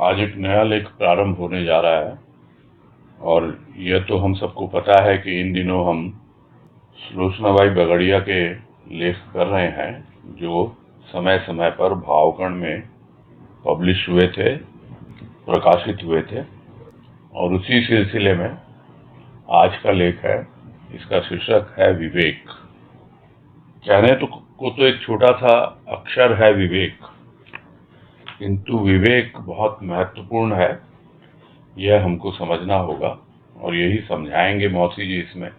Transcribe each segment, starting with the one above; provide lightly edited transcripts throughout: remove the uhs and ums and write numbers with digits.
आज एक नया लेख प्रारंभ होने जा रहा है और यह तो हम सबको पता है कि इन दिनों हम सुलोचनाबाई बगड़िया के लेख कर रहे हैं जो समय समय पर भावगण में पब्लिश हुए थे, प्रकाशित हुए थे। और उसी सिलसिले में आज का लेख है। इसका शीर्षक है विवेक। कहने को तो एक छोटा सा अक्षर है विवेक, किंतु विवेक बहुत महत्वपूर्ण है। यह हमको समझना होगा और यही समझाएंगे मौसी जी इसमें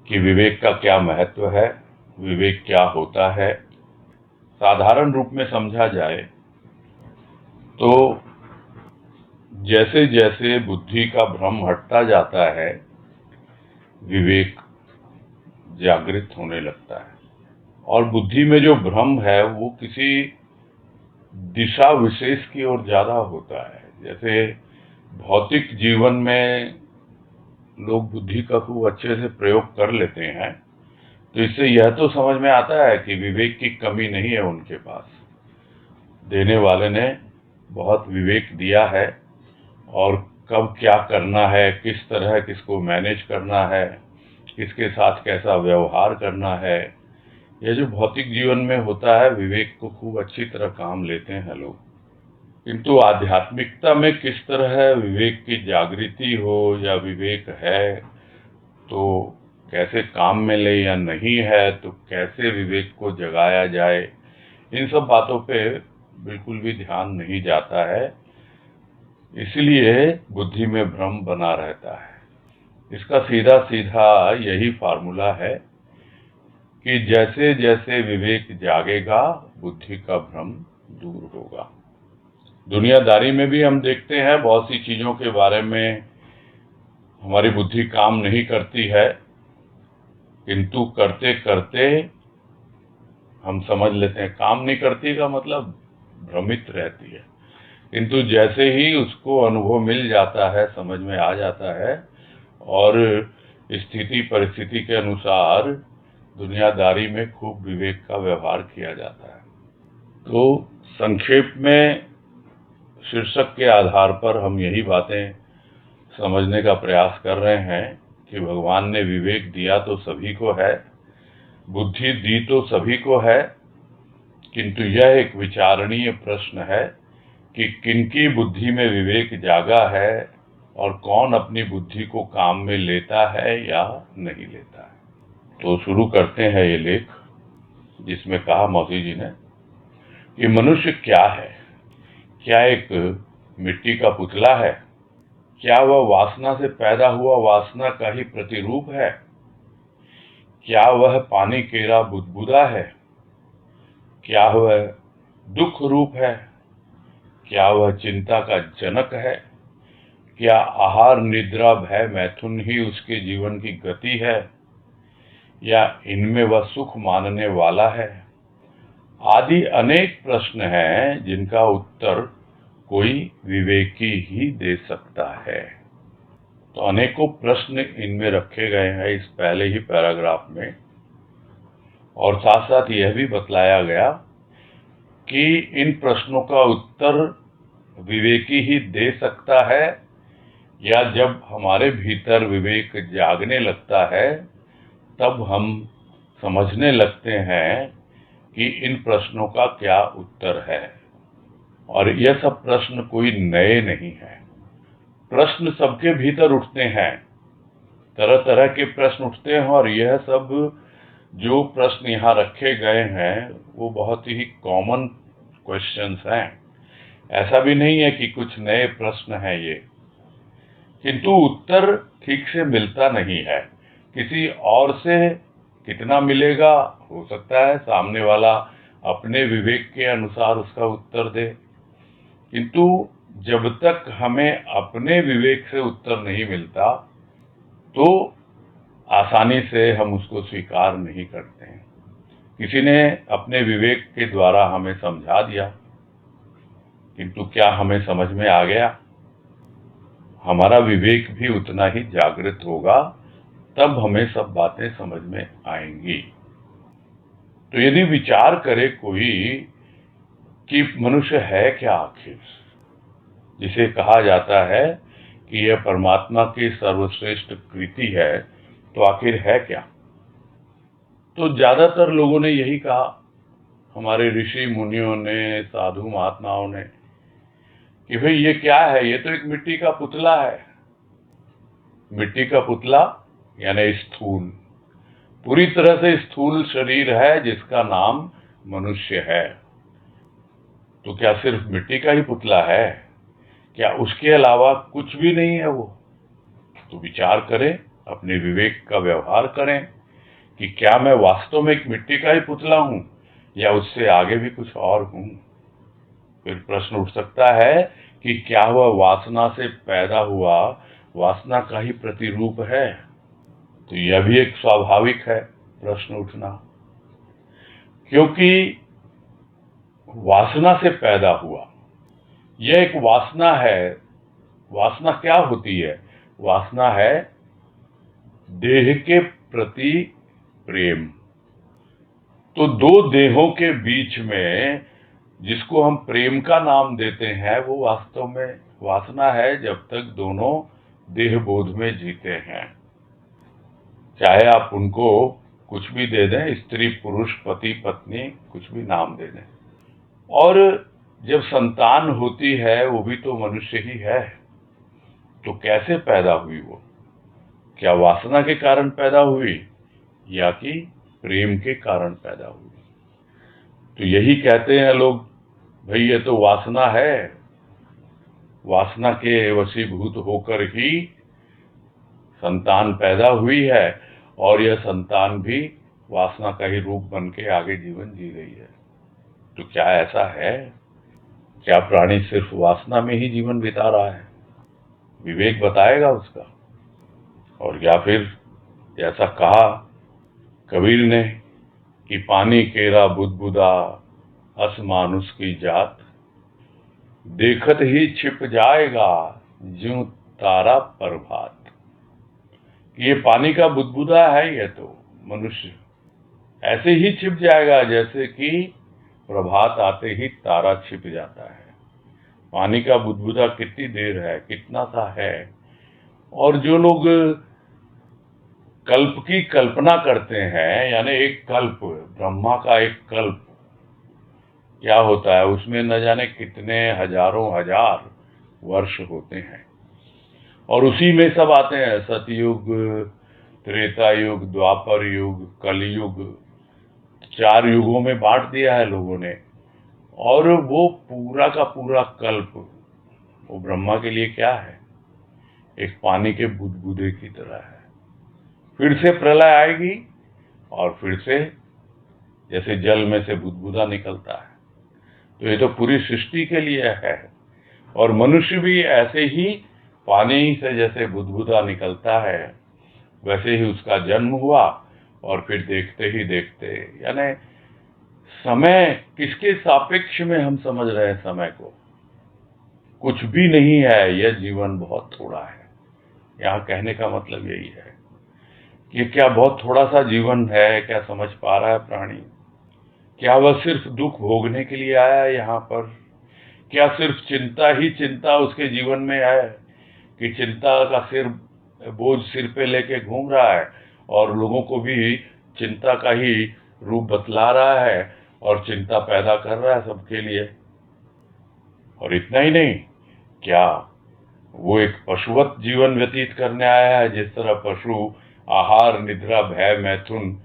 कि विवेक का क्या महत्व है, विवेक क्या होता है। साधारण रूप में समझा जाए तो जैसे जैसे बुद्धि का भ्रम हटता जाता है, विवेक जागृत होने लगता है। और बुद्धि में जो भ्रम है वो किसी दिशा विशेष की ओर ज्यादा होता है। जैसे भौतिक जीवन में लोग बुद्धि का खूब अच्छे से प्रयोग कर लेते हैं, तो इससे यह तो समझ में आता है कि विवेक की कमी नहीं है उनके पास। देने वाले ने बहुत विवेक दिया है और कब क्या करना है, किस तरह किसको मैनेज करना है, किसके साथ कैसा व्यवहार करना है, यह जो भौतिक जीवन में होता है, विवेक को खूब अच्छी तरह काम लेते हैं लोग। किंतु आध्यात्मिकता में किस तरह विवेक की जागृति हो या विवेक है तो कैसे काम में ले या नहीं है तो कैसे विवेक को जगाया जाए, इन सब बातों पे बिल्कुल भी ध्यान नहीं जाता है। इसलिए बुद्धि में भ्रम बना रहता है। इसका सीधा सीधा यही फार्मूला है कि जैसे जैसे विवेक जागेगा, बुद्धि का भ्रम दूर होगा। दुनियादारी में भी हम देखते हैं बहुत सी चीजों के बारे में हमारी बुद्धि काम नहीं करती है, किंतु करते करते हम समझ लेते हैं। काम नहीं करती का मतलब भ्रमित रहती है, किंतु जैसे ही उसको अनुभव मिल जाता है, समझ में आ जाता है और स्थिति परिस्थिति के अनुसार दुनियादारी में खूब विवेक का व्यवहार किया जाता है। तो संक्षेप में शीर्षक के आधार पर हम यही बातें समझने का प्रयास कर रहे हैं कि भगवान ने विवेक दिया तो सभी को है, बुद्धि दी तो सभी को है, किंतु यह एक विचारणीय प्रश्न है कि किनकी बुद्धि में विवेक जागा है और कौन अपनी बुद्धि को काम में लेता है या नहीं लेता है। तो शुरू करते हैं ये लेख, जिसमें कहा मौसी जी ने कि मनुष्य क्या है। क्या एक मिट्टी का पुतला है? क्या वह वासना से पैदा हुआ वासना का ही प्रतिरूप है? क्या वह पानी केरा बुदबुदा है? क्या वह दुख रूप है? क्या वह चिंता का जनक है? क्या आहार निद्रा भय मैथुन ही उसके जीवन की गति है, या इनमें वह सुख मानने वाला है? आदि अनेक प्रश्न हैं जिनका उत्तर कोई विवेकी ही दे सकता है। तो अनेकों प्रश्न इनमें रखे गए हैं इस पहले ही पैराग्राफ में, और साथ साथ यह भी बतलाया गया कि इन प्रश्नों का उत्तर विवेकी ही दे सकता है, या जब हमारे भीतर विवेक जागने लगता है तब हम समझने लगते हैं कि इन प्रश्नों का क्या उत्तर है। और यह सब प्रश्न कोई नए नहीं है। प्रश्न सबके भीतर उठते हैं, तरह तरह के प्रश्न उठते हैं, और यह सब जो प्रश्न यहाँ रखे गए हैं वो बहुत ही कॉमन क्वेश्चंस हैं। ऐसा भी नहीं है कि कुछ नए प्रश्न हैं ये, किंतु उत्तर ठीक से मिलता नहीं है। किसी और से कितना मिलेगा, हो सकता है सामने वाला अपने विवेक के अनुसार उसका उत्तर दे, किंतु जब तक हमें अपने विवेक से उत्तर नहीं मिलता तो आसानी से हम उसको स्वीकार नहीं करते हैं। किसी ने अपने विवेक के द्वारा हमें समझा दिया, किंतु क्या हमें समझ में आ गया? हमारा विवेक भी उतना ही जागृत होगा, तब हमें सब बातें समझ में आएंगी। तो यदि विचार करे कोई कि मनुष्य है क्या आखिर, जिसे कहा जाता है कि यह परमात्मा की सर्वश्रेष्ठ कृति है, तो आखिर है क्या? तो ज्यादातर लोगों ने यही कहा, हमारे ऋषि मुनियों ने, साधु महात्माओं ने, कि भाई ये क्या है, ये तो एक मिट्टी का पुतला है। मिट्टी का पुतला यानी स्थूल, पूरी तरह से स्थूल शरीर है जिसका नाम मनुष्य है। तो क्या सिर्फ मिट्टी का ही पुतला है? क्या उसके अलावा कुछ भी नहीं है वो? तो विचार करें, अपने विवेक का व्यवहार करें कि क्या मैं वास्तव में एक मिट्टी का ही पुतला हूं या उससे आगे भी कुछ और हूं। फिर प्रश्न उठ सकता है कि क्या वह वासना से पैदा हुआ वासना का ही प्रतिरूप है? तो यह भी एक स्वाभाविक है प्रश्न उठना, क्योंकि वासना से पैदा हुआ, यह एक वासना है। वासना क्या होती है? वासना है देह के प्रति प्रेम। तो दो देहों के बीच में जिसको हम प्रेम का नाम देते हैं, वो वास्तव में वासना है, जब तक दोनों देह बोध में जीते हैं। चाहे आप उनको कुछ भी दे दें, स्त्री पुरुष, पति पत्नी, कुछ भी नाम दे दें। और जब संतान होती है वो भी तो मनुष्य ही है। तो कैसे पैदा हुई वो? क्या वासना के कारण पैदा हुई या कि प्रेम के कारण पैदा हुई? तो यही कहते हैं लोग, भाई ये तो वासना है, वासना के वशीभूत होकर ही संतान पैदा हुई है और यह संतान भी वासना का ही रूप बन के आगे जीवन जी रही है। तो क्या ऐसा है? क्या प्राणी सिर्फ वासना में ही जीवन बिता रहा है? विवेक बताएगा उसका। और या फिर जैसा कहा कबीर ने कि पानी केरा बुदबुदा हस मानुष की जात, देखत ही छिप जाएगा ज्यों तारा प्रभात। ये पानी का बुदबुदा है, ये तो मनुष्य ऐसे ही छिप जाएगा जैसे कि प्रभात आते ही तारा छिप जाता है। पानी का बुदबुदा कितनी देर है, कितना सा है। और जो लोग कल्प की कल्पना करते हैं, यानी एक कल्प, ब्रह्मा का एक कल्प क्या होता है, उसमें न जाने कितने हजारों हजार वर्ष होते हैं और उसी में सब आते हैं, सतयुग, त्रेता युग, द्वापर युग, कलयुग, 4 युगों में बांट दिया है लोगों ने। और वो पूरा का पूरा कल्प वो ब्रह्मा के लिए क्या है? एक पानी के बुदबुदे की तरह है। फिर से प्रलय आएगी और फिर से जैसे जल में से बुदबुदा निकलता है। तो ये तो पूरी सृष्टि के लिए है। और मनुष्य भी ऐसे ही पानी से जैसे बुदबुदा निकलता है, वैसे ही उसका जन्म हुआ। और फिर देखते ही देखते, यानी समय किसके सापेक्ष में हम समझ रहे हैं समय को? कुछ भी नहीं है, यह जीवन बहुत थोड़ा है। यहाँ कहने का मतलब यही है कि क्या बहुत थोड़ा सा जीवन है? क्या समझ पा रहा है प्राणी? क्या वह सिर्फ दुख भोगने के लिए आया है यहाँ पर? क्या सिर्फ चिंता ही चिंता उसके जीवन में है कि चिंता का बोझ सिर पे लेके घूम रहा है और लोगों को भी चिंता का ही रूप बतला रहा है और चिंता पैदा कर रहा है सबके लिए? और इतना ही नहीं, क्या वो एक पशुवत जीवन व्यतीत करने आया है, जिस तरह पशु आहार, निद्रा, भय, मैथुन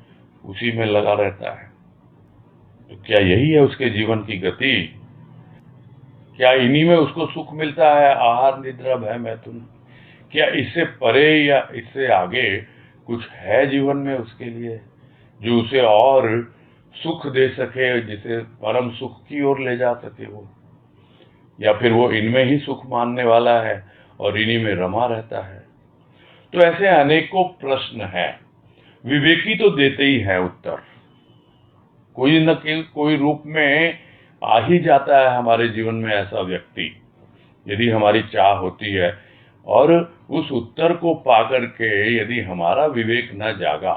उसी में लगा रहता है? तो क्या यही है उसके जीवन की गति? क्या इन्हीं में उसको सुख मिलता है, आहार, निद्रा, भय, मैथुन? क्या इससे परे या इससे आगे कुछ है जीवन में उसके लिए जो उसे और सुख दे सके, जिसे परम सुख की ओर ले जा सके वो? या फिर वो इनमें ही सुख मानने वाला है और इन्हीं में रमा रहता है? तो ऐसे अनेकों प्रश्न हैं। विवेकी तो देते ही है उत्तर, कोई न कोई रूप में आ ही जाता है हमारे जीवन में ऐसा व्यक्ति, यदि हमारी चाह होती है। और उस उत्तर को पाकर के यदि हमारा विवेक न जागा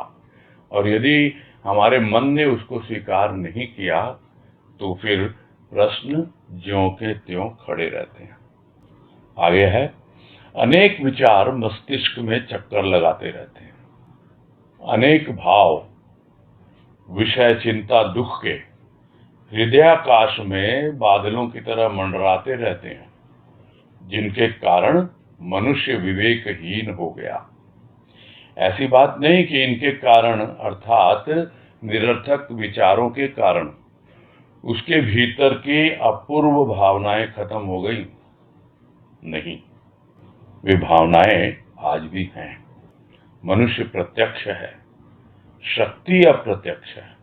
और यदि हमारे मन ने उसको स्वीकार नहीं किया, तो फिर प्रश्न ज्यों के त्यों खड़े रहते हैं। आगे है, अनेक विचार मस्तिष्क में चक्कर लगाते रहते हैं। अनेक भाव, विषय, चिंता, दुख के हृदयाकाश में बादलों की तरह मंडराते रहते हैं, जिनके कारण मनुष्य विवेकहीन हो गया। ऐसी बात नहीं कि इनके कारण अर्थात निरर्थक विचारों के कारण उसके भीतर की अपूर्व भावनाएं खत्म हो गई। नहीं, वे भावनाएं आज भी हैं। मनुष्य प्रत्यक्ष है, शक्ति अप्रत्यक्ष है।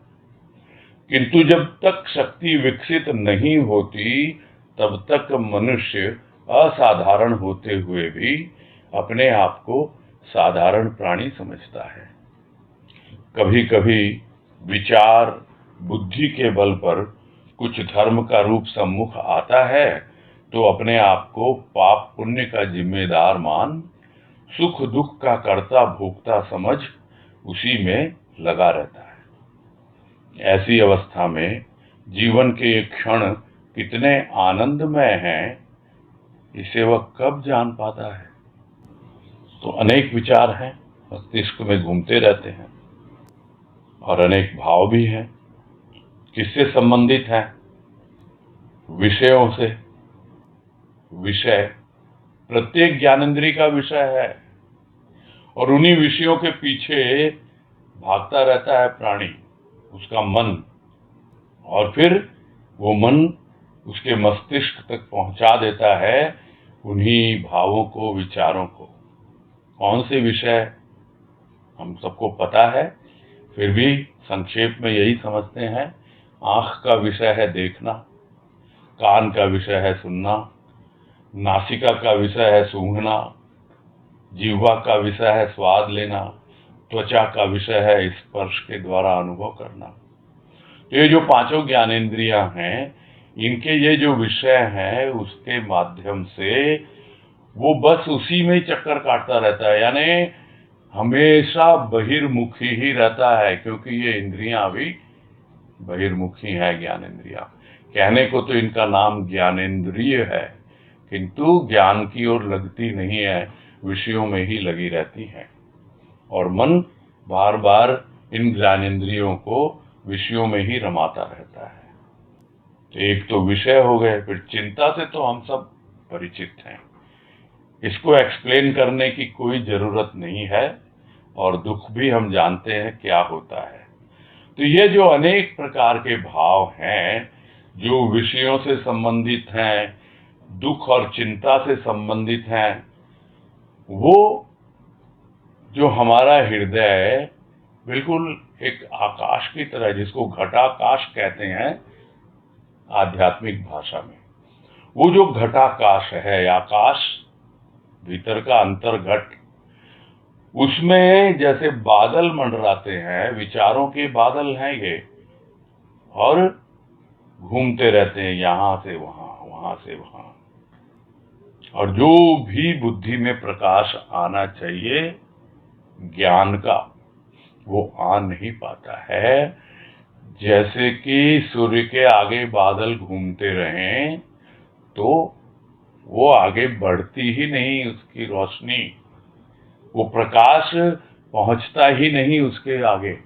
किंतु जब तक शक्ति विकसित नहीं होती तब तक मनुष्य असाधारण होते हुए भी अपने आप को साधारण प्राणी समझता है। कभी कभी विचार बुद्धि के बल पर कुछ धर्म का रूप सम्मुख आता है तो अपने आप को पाप पुण्य का जिम्मेदार मान सुख दुख का कर्ता भोक्ता समझ उसी में लगा रहता है। ऐसी अवस्था में जीवन के क्षण कितने आनंदमय हैं, इसे वह कब जान पाता है। तो अनेक विचार हैं, मस्तिष्क में घूमते रहते हैं, और अनेक भाव भी हैं। किससे संबंधित हैं? विषयों से। विषय प्रत्येक ज्ञानेंद्रिय का विषय है, और उन्हीं विषयों के पीछे भागता रहता है प्राणी, उसका मन, और फिर वो मन उसके मस्तिष्क तक पहुंचा देता है उन्हीं भावों को, विचारों को। कौन से विषय हम सबको पता है, फिर भी संक्षेप में यही समझते हैं। आंख का विषय है देखना, कान का विषय है सुनना, नासिका का विषय है सूंघना, जिह्वा का विषय है स्वाद लेना, त्वचा का विषय है स्पर्श के द्वारा अनुभव करना। तो ये जो पांचों ज्ञानेंद्रियां हैं, इनके ये जो विषय हैं, उसके माध्यम से वो बस उसी में ही चक्कर काटता रहता है, यानी हमेशा बहिर्मुखी ही रहता है, क्योंकि ये इंद्रियां भी बहिर्मुखी है। ज्ञानेंद्रियां, कहने को तो इनका नाम ज्ञानेंद्रिय है, किंतु ज्ञान की ओर लगती नहीं है, विषयों में ही लगी रहती है। और मन बार बार इन ज्ञानेंद्रियों को विषयों में ही रमाता रहता है। तो एक तो विषय हो गए, फिर चिंता से तो हम सब परिचित हैं, इसको एक्सप्लेन करने की कोई जरूरत नहीं है, और दुख भी हम जानते हैं क्या होता है। तो ये जो अनेक प्रकार के भाव हैं जो विषयों से संबंधित हैं, दुख और चिंता से संबंधित हैं, वो जो हमारा हृदय बिल्कुल एक आकाश की तरह, जिसको घटाकाश कहते हैं आध्यात्मिक भाषा में, वो जो घटाकाश है, आकाश भीतर का अंतर्घट, उसमें जैसे बादल मंडराते हैं, विचारों के बादल हैं ये, और घूमते रहते हैं यहां से वहां, वहां से वहां, और जो भी बुद्धि में प्रकाश आना चाहिए ज्ञान का, वो आ नहीं पाता है। जैसे कि सूर्य के आगे बादल घूमते रहें तो वो आगे बढ़ती ही नहीं, उसकी रोशनी, वो प्रकाश पहुंचता ही नहीं उसके आगे।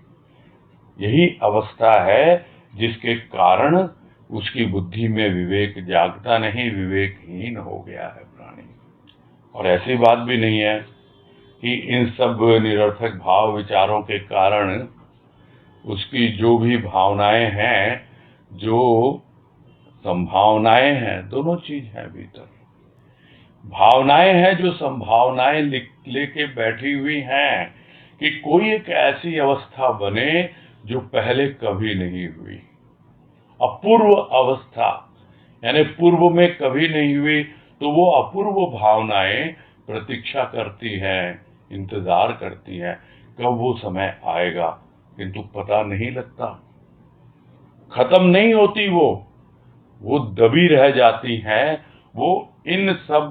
यही अवस्था है जिसके कारण उसकी बुद्धि में विवेक जागता नहीं, विवेकहीन हो गया है प्राणी। और ऐसी बात भी नहीं है कि इन सब निरर्थक भाव विचारों के कारण उसकी जो भी भावनाएं हैं, जो संभावनाएं हैं, दोनों चीज है भीतर। भावनाएं हैं जो संभावनाएं लेके बैठी हुई हैं कि कोई एक ऐसी अवस्था बने जो पहले कभी नहीं हुई, अपूर्व अवस्था, यानी पूर्व में कभी नहीं हुई। तो वो अपूर्व भावनाएं प्रतीक्षा करती हैं, इंतजार करती हैं कब वो समय आएगा, किंतु पता नहीं लगता, खत्म नहीं होती, वो दबी रह जाती हैं। वो इन सब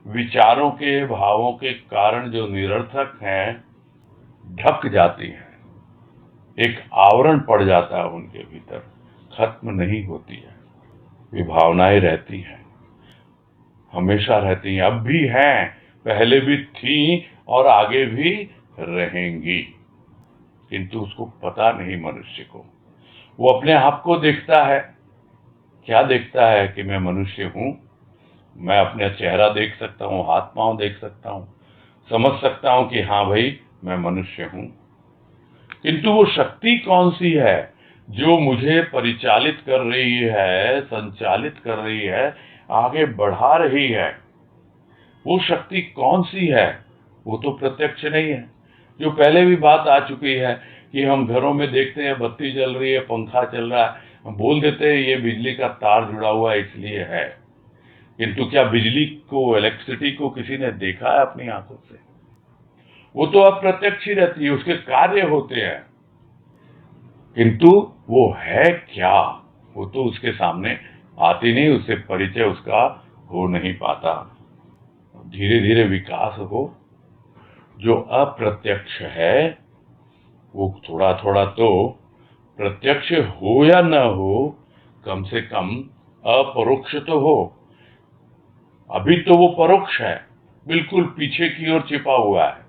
विचारों के, भावों के कारण जो निरर्थक हैं, ढक जाती हैं, एक आवरण पड़ जाता है उनके भीतर, खत्म नहीं होती है, वे भावनाएं रहती हैं। हमेशा रहती हैं, अब भी हैं, पहले भी थीं और आगे भी रहेंगी। किंतु उसको पता नहीं मनुष्य को। वो अपने आप को देखता है, क्या देखता है कि मैं मनुष्य हूं, मैं अपना चेहरा देख सकता हूं, हाथ पांव देख सकता हूं, समझ सकता हूं कि हाँ भाई मैं मनुष्य हूं। किंतु वो शक्ति कौन सी है जो मुझे परिचालित कर रही है, संचालित कर रही है, आगे बढ़ा रही है, वो शक्ति कौन सी है? वो तो प्रत्यक्ष नहीं है। जो पहले भी बात आ चुकी है कि हम घरों में देखते हैं बत्ती जल रही है, पंखा चल रहा है, हम बोल देते हैं ये बिजली का तार जुड़ा हुआ है इसलिए है। किंतु क्या बिजली को, इलेक्ट्रिसिटी को किसी ने देखा है अपनी आंखों से? वो तो अप्रत्यक्ष ही रहती है, उसके कार्य होते हैं, किंतु वो है क्या, वो तो उसके सामने आती नहीं, उससे परिचय उसका हो नहीं पाता। धीरे धीरे विकास हो। जो अप्रत्यक्ष है वो थोड़ा थोड़ा तो प्रत्यक्ष हो या न हो, कम से कम अपरोक्ष तो हो। अभी तो वो परोक्ष है, बिल्कुल पीछे की ओर छिपा हुआ है।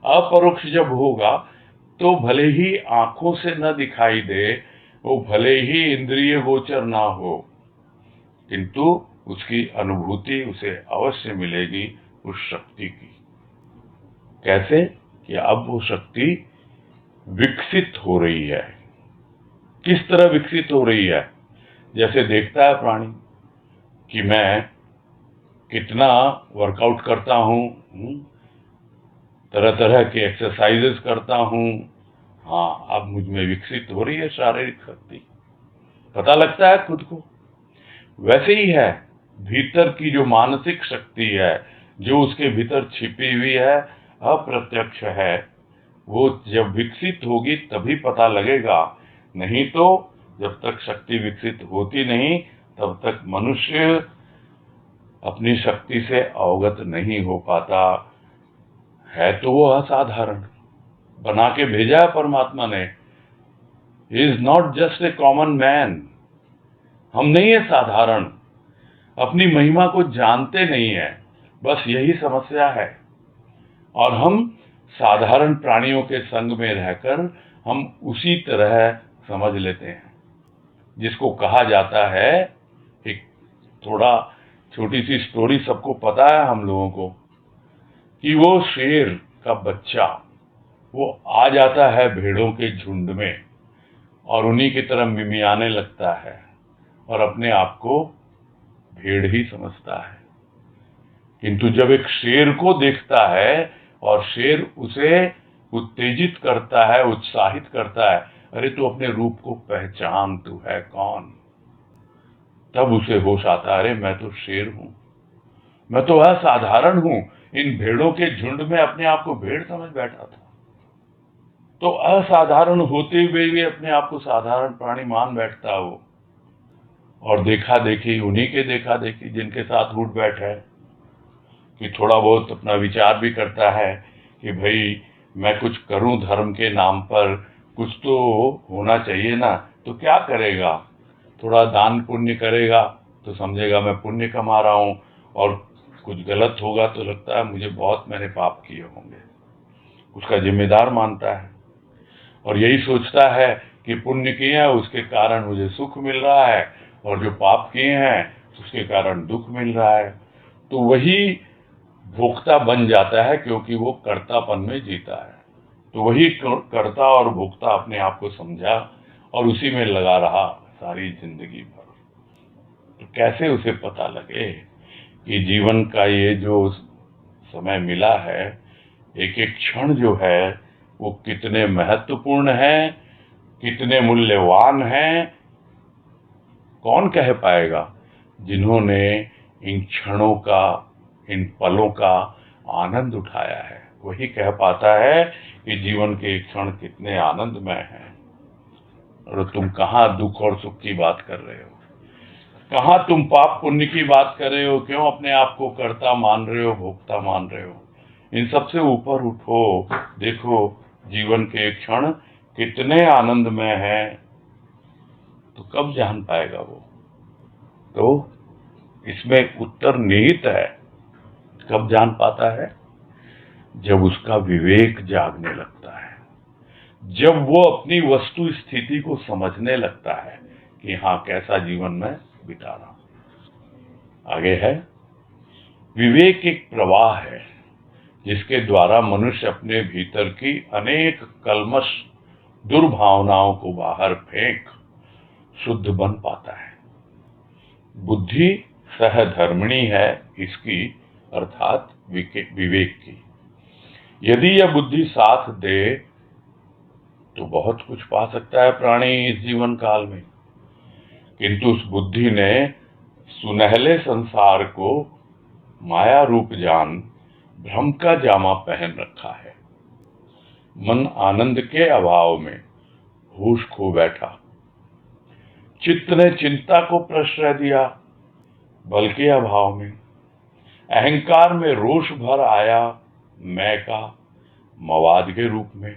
अपरोक्ष जब होगा तो भले ही आंखों से न दिखाई दे, वो भले ही इंद्रिय गोचर ना हो, किंतु उसकी अनुभूति उसे अवश्य मिलेगी उस शक्ति की। कैसे? कि अब वो शक्ति विकसित हो रही है। किस तरह विकसित हो रही है? जैसे देखता है प्राणी कि मैं कितना वर्कआउट करता हूं, तरह तरह के एक्सरसाइजेस करता हूं, हाँ अब मुझ में विकसित हो रही है शारीरिक शक्ति, पता लगता है खुद को। वैसे ही है भीतर की जो मानसिक शक्ति है, जो उसके भीतर छिपी हुई है, अप्रत्यक्ष है, वो जब विकसित होगी तभी पता लगेगा। नहीं तो जब तक शक्ति विकसित होती नहीं तब तक मनुष्य अपनी शक्ति से अवगत नहीं हो पाता है। तो वो असाधारण बना के भेजा है परमात्मा ने। He is not just a common man. हम नहीं है साधारण, अपनी महिमा को जानते नहीं है, बस यही समस्या है। और हम साधारण प्राणियों के संग में रहकर हम उसी तरह समझ लेते हैं, जिसको कहा जाता है, एक थोड़ा छोटी सी स्टोरी सबको पता है हम लोगों को, कि वो शेर का बच्चा वो आ जाता है भेड़ों के झुंड में और उन्हीं की तरह मिमियाने लगता है और अपने आप को भेड़ ही समझता है। किंतु जब एक शेर को देखता है और शेर उसे उत्तेजित करता है, उत्साहित करता है, अरे तू अपने रूप को पहचान, तू है कौन, तब उसे होश आता है, अरे मैं तो शेर हूं, मैं तो असाधारण हूं। इन भेड़ों के झुंड में अपने आप को भेड़ समझ बैठा था, तो असाधारण होते हुए भी अपने आप को साधारण प्राणी मान बैठता वो। और देखा देखी, उन्हीं के देखा देखी जिनके साथ उठ बैठ है, कि थोड़ा बहुत अपना विचार भी करता है कि भाई मैं कुछ करूं धर्म के नाम पर, कुछ तो होना चाहिए ना, तो क्या करेगा? थोड़ा दान पुण्य करेगा तो समझेगा मैं पुण्य कमा रहा हूं, और कुछ गलत होगा तो लगता है मुझे बहुत मैंने पाप किए होंगे, उसका जिम्मेदार मानता है। और यही सोचता है कि पुण्य किए हैं उसके कारण मुझे सुख मिल रहा है, और जो पाप किए हैं उसके कारण दुख मिल रहा है। तो वही भोक्ता बन जाता है, क्योंकि वो कर्तापन में जीता है। तो वही कर्ता और भोक्ता अपने आप को समझा और उसी में लगा रहा सारी जिंदगी भर। तो कैसे उसे पता लगे कि जीवन का ये जो समय मिला है, एक एक क्षण जो है वो कितने महत्वपूर्ण है, कितने मूल्यवान है? कौन कह पाएगा? जिन्होंने इन क्षणों का, इन पलों का आनंद उठाया है, वही कह पाता है कि जीवन के क्षण कितने आनंदमय हैं। और तुम कहाँ दुख और सुख की बात कर रहे हो, कहाँ तुम पाप पुण्य की बात कर रहे हो, क्यों अपने आप को कर्ता मान रहे हो, भोक्ता मान रहे हो? इन सबसे ऊपर उठो, देखो जीवन के क्षण कितने आनंदमय हैं। तो कब जान पाएगा वो? तो इसमें उत्तर निहित है। कब जान पाता है? जब उसका विवेक जागने लगता है, जब वो अपनी वस्तु स्थिति को समझने लगता है कि हाँ, कैसा जीवन में बिता रहा हूं। आगे है, विवेक एक प्रवाह है जिसके द्वारा मनुष्य अपने भीतर की अनेक कल्मश दुर्भावनाओं को बाहर फेंक शुद्ध बन पाता है। बुद्धि सहधर्मिणी है इसकी, अर्थात विवेक की। यदि यह बुद्धि साथ दे तो बहुत कुछ पा सकता है प्राणी इस जीवन काल में, किंतु उस बुद्धि ने सुनहले संसार को माया रूप जान भ्रम का जामा पहन रखा है। मन आनंद के अभाव में होश खो बैठा, चित्त ने चिंता को प्रश्रय दिया बल के अभाव में, अहंकार में रोष भर आया मैं का मवाद के रूप में।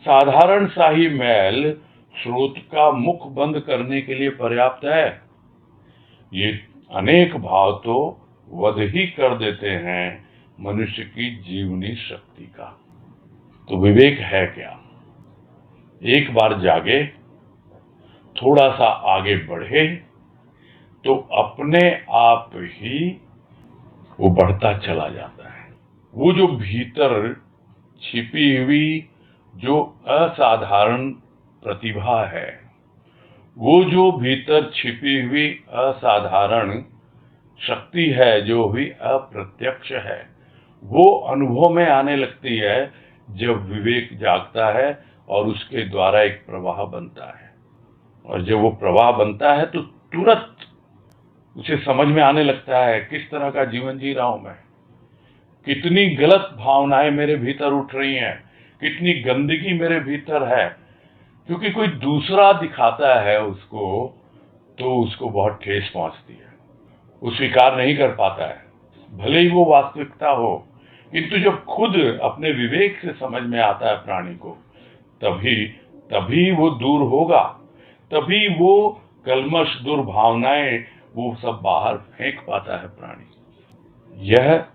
साधारण सा ही मैल स्रोत का मुख बंद करने के लिए पर्याप्त है। ये अनेक भाव तो वध ही कर देते हैं मनुष्य की जीवनी शक्ति का। तो विवेक है क्या? एक बार जागे, थोड़ा सा आगे बढ़े तो अपने आप ही वो बढ़ता चला जाता है। वो जो भीतर छिपी हुई जो असाधारण प्रतिभा है, वो जो भीतर छिपी हुई असाधारण शक्ति है, जो भी अप्रत्यक्ष है, वो अनुभव में आने लगती है जब विवेक जागता है और उसके द्वारा एक प्रवाह बनता है। और जब वो प्रवाह बनता है तो तुरंत उसे समझ में आने लगता है किस तरह का जीवन जी रहा हूं मैं, कितनी गलत भावनाएं मेरे भीतर उठ रही हैं, कितनी गंदगी मेरे भीतर है। क्योंकि कोई दूसरा दिखाता है उसको तो उसको बहुत ठेस पहुंचती है, वो स्वीकार नहीं कर पाता है, भले ही वो वास्तविकता हो। किंतु जब खुद अपने विवेक से समझ में आता है प्राणी को, तभी वो दूर होगा, तभी वो कल्मश दुर्भावनाएं वो सब बाहर फेंक पाता है प्राणी। यह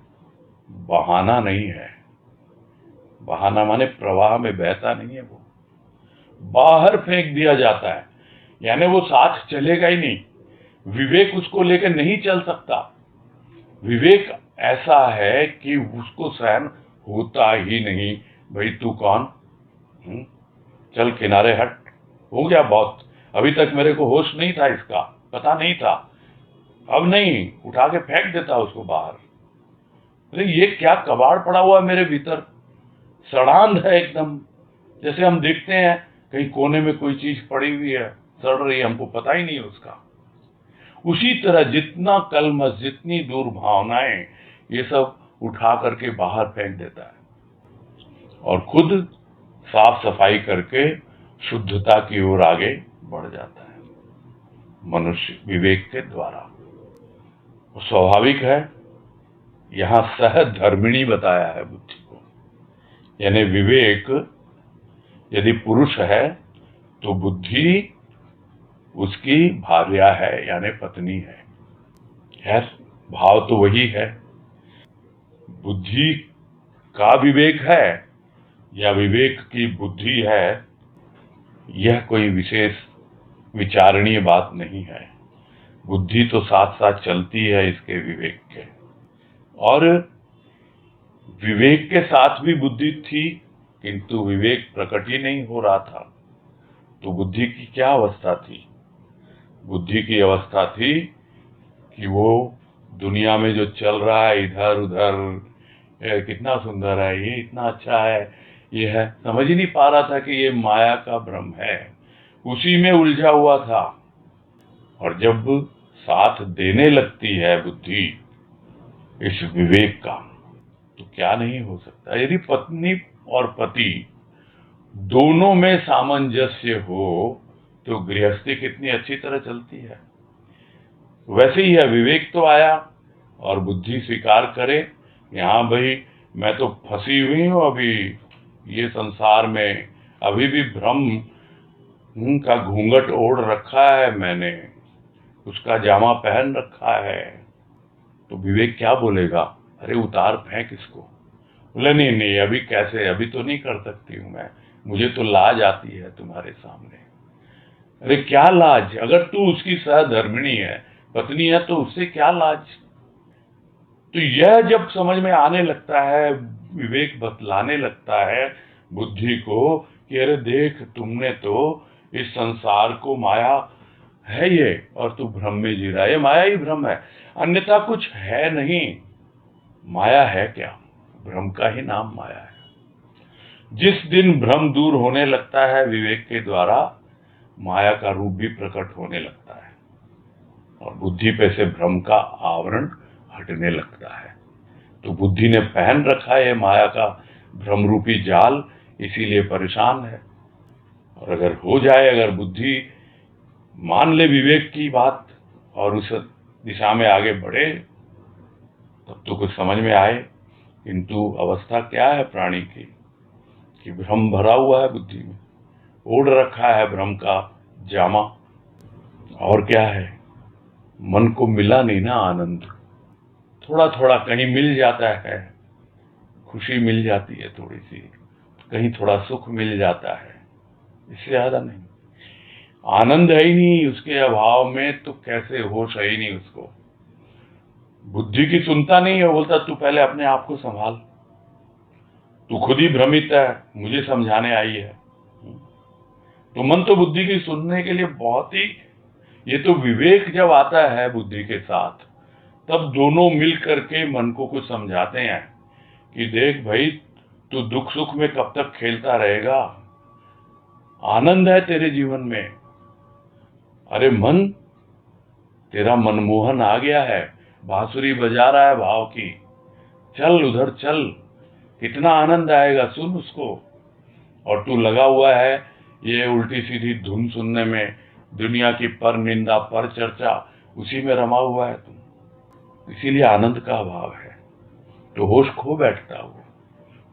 बहाना नहीं है। बहाना माने प्रवाह में बहता नहीं है, वो बाहर फेंक दिया जाता है, यानी वो साथ चलेगा ही नहीं। विवेक उसको लेकर नहीं चल सकता। विवेक ऐसा है कि उसको सहन होता ही नहीं। भाई तू कौन, चल किनारे हट, हो गया बहुत, अभी तक मेरे को होश नहीं था, इसका पता नहीं था, अब नहीं, उठा के फेंक देता उसको बाहर। अरे ये क्या कबाड़ पड़ा हुआ है मेरे भीतर, सड़ांध है एकदम। जैसे हम देखते हैं कहीं कोने में कोई चीज पड़ी हुई है, सड़ रही है, हमको पता ही नहीं उसका। उसी तरह जितना कल्मश, जितनी दुर्भावनाएं, ये सब उठा करके बाहर फेंक देता है और खुद साफ सफाई करके शुद्धता की ओर आगे बढ़ जाता है मनुष्य विवेक के द्वारा। स्वाभाविक है, यहां सहधर्मिणी बताया है बुद्धि को, यानी विवेक यदि पुरुष है तो बुद्धि उसकी भार्या है, यानी पत्नी है। खैर, भाव तो वही है। बुद्धि का विवेक है या विवेक की बुद्धि है, यह कोई विशेष विचारणीय बात नहीं है। बुद्धि तो साथ साथ चलती है इसके विवेक के, और विवेक के साथ भी बुद्धि थी, किंतु विवेक प्रकट ही नहीं हो रहा था। तो बुद्धि की क्या अवस्था थी? बुद्धि की अवस्था थी कि वो दुनिया में जो चल रहा है इधर उधर, कितना सुंदर है, ये इतना अच्छा है, ये है, समझ ही नहीं पा रहा था कि ये माया का भ्रम है, उसी में उलझा हुआ था। और जब साथ देने लगती है बुद्धि इस विवेक का, तो क्या नहीं हो सकता। यदि पत्नी और पति दोनों में सामंजस्य हो तो गृहस्थी कितनी अच्छी तरह चलती है। वैसे ही है, विवेक तो आया और बुद्धि स्वीकार करे, हाँ भाई मैं तो फंसी हुई हूं अभी ये संसार में, अभी भी भ्रम का घूंघट ओढ़ रखा है मैंने, उसका जामा पहन रखा है, तो विवेक क्या बोलेगा? अरे उतार फेंक इसको। बोले नहीं नहीं, अभी कैसे, अभी तो नहीं कर सकती हूं मैं, मुझे तो लाज आती है तुम्हारे सामने। अरे क्या लाज? अगर तू उसकी सहधर्मिणी है, पत्नी है, तो उससे क्या लाज? तो यह जब समझ में आने लगता है, विवेक बतलाने लगता है बुद्धि को कि अरे देख, तुमने तो इस संसार को, माया है ये, और तू भ्रम में जी रहा है, ये माया ही भ्रम है, अन्यथा कुछ है नहीं। माया है क्या? भ्रम का ही नाम माया है। जिस दिन भ्रम दूर होने लगता है विवेक के द्वारा, माया का रूप भी प्रकट होने लगता है और बुद्धि पे से भ्रम का आवरण हटने लगता है। तो बुद्धि ने पहन रखा है माया का भ्रम रूपी जाल, इसीलिए परेशान है। और अगर हो जाए, अगर बुद्धि मान ले विवेक की बात और उस दिशा में आगे बढ़े, तब तो कुछ समझ में आए। किंतु अवस्था क्या है प्राणी की कि भ्रम भरा हुआ है बुद्धि में, ओढ़ रखा है भ्रम का जामा। और क्या है, मन को मिला नहीं ना आनंद। थोड़ा थोड़ा कहीं मिल जाता है, खुशी मिल जाती है थोड़ी सी, कहीं थोड़ा सुख मिल जाता है, इससे ज्यादा नहीं। आनंद है ही नहीं उसके अभाव में, तो कैसे होश है ही नहीं उसको। बुद्धि की सुनता नहीं है, बोलता तू पहले अपने आप को संभाल, तू खुद ही भ्रमित है, मुझे समझाने आई है। तो मन तो बुद्धि की सुनने के लिए बहुत ही, ये तो विवेक जब आता है बुद्धि के साथ, तब दोनों मिल करके मन को कुछ समझाते हैं कि देख भाई, तू दुख सुख में कब तक खेलता रहेगा, आनंद है तेरे जीवन में। अरे मन, तेरा मनमोहन आ गया है, बांसुरी बजा रहा है भाव की, चल उधर चल, कितना आनंद आएगा, सुन उसको। और तू लगा हुआ है ये उल्टी सीधी धुन सुनने में, दुनिया की पर निंदा पर चर्चा, उसी में रमा हुआ है तुम, इसीलिए आनंद का अभाव है। तो होश खो बैठता वो,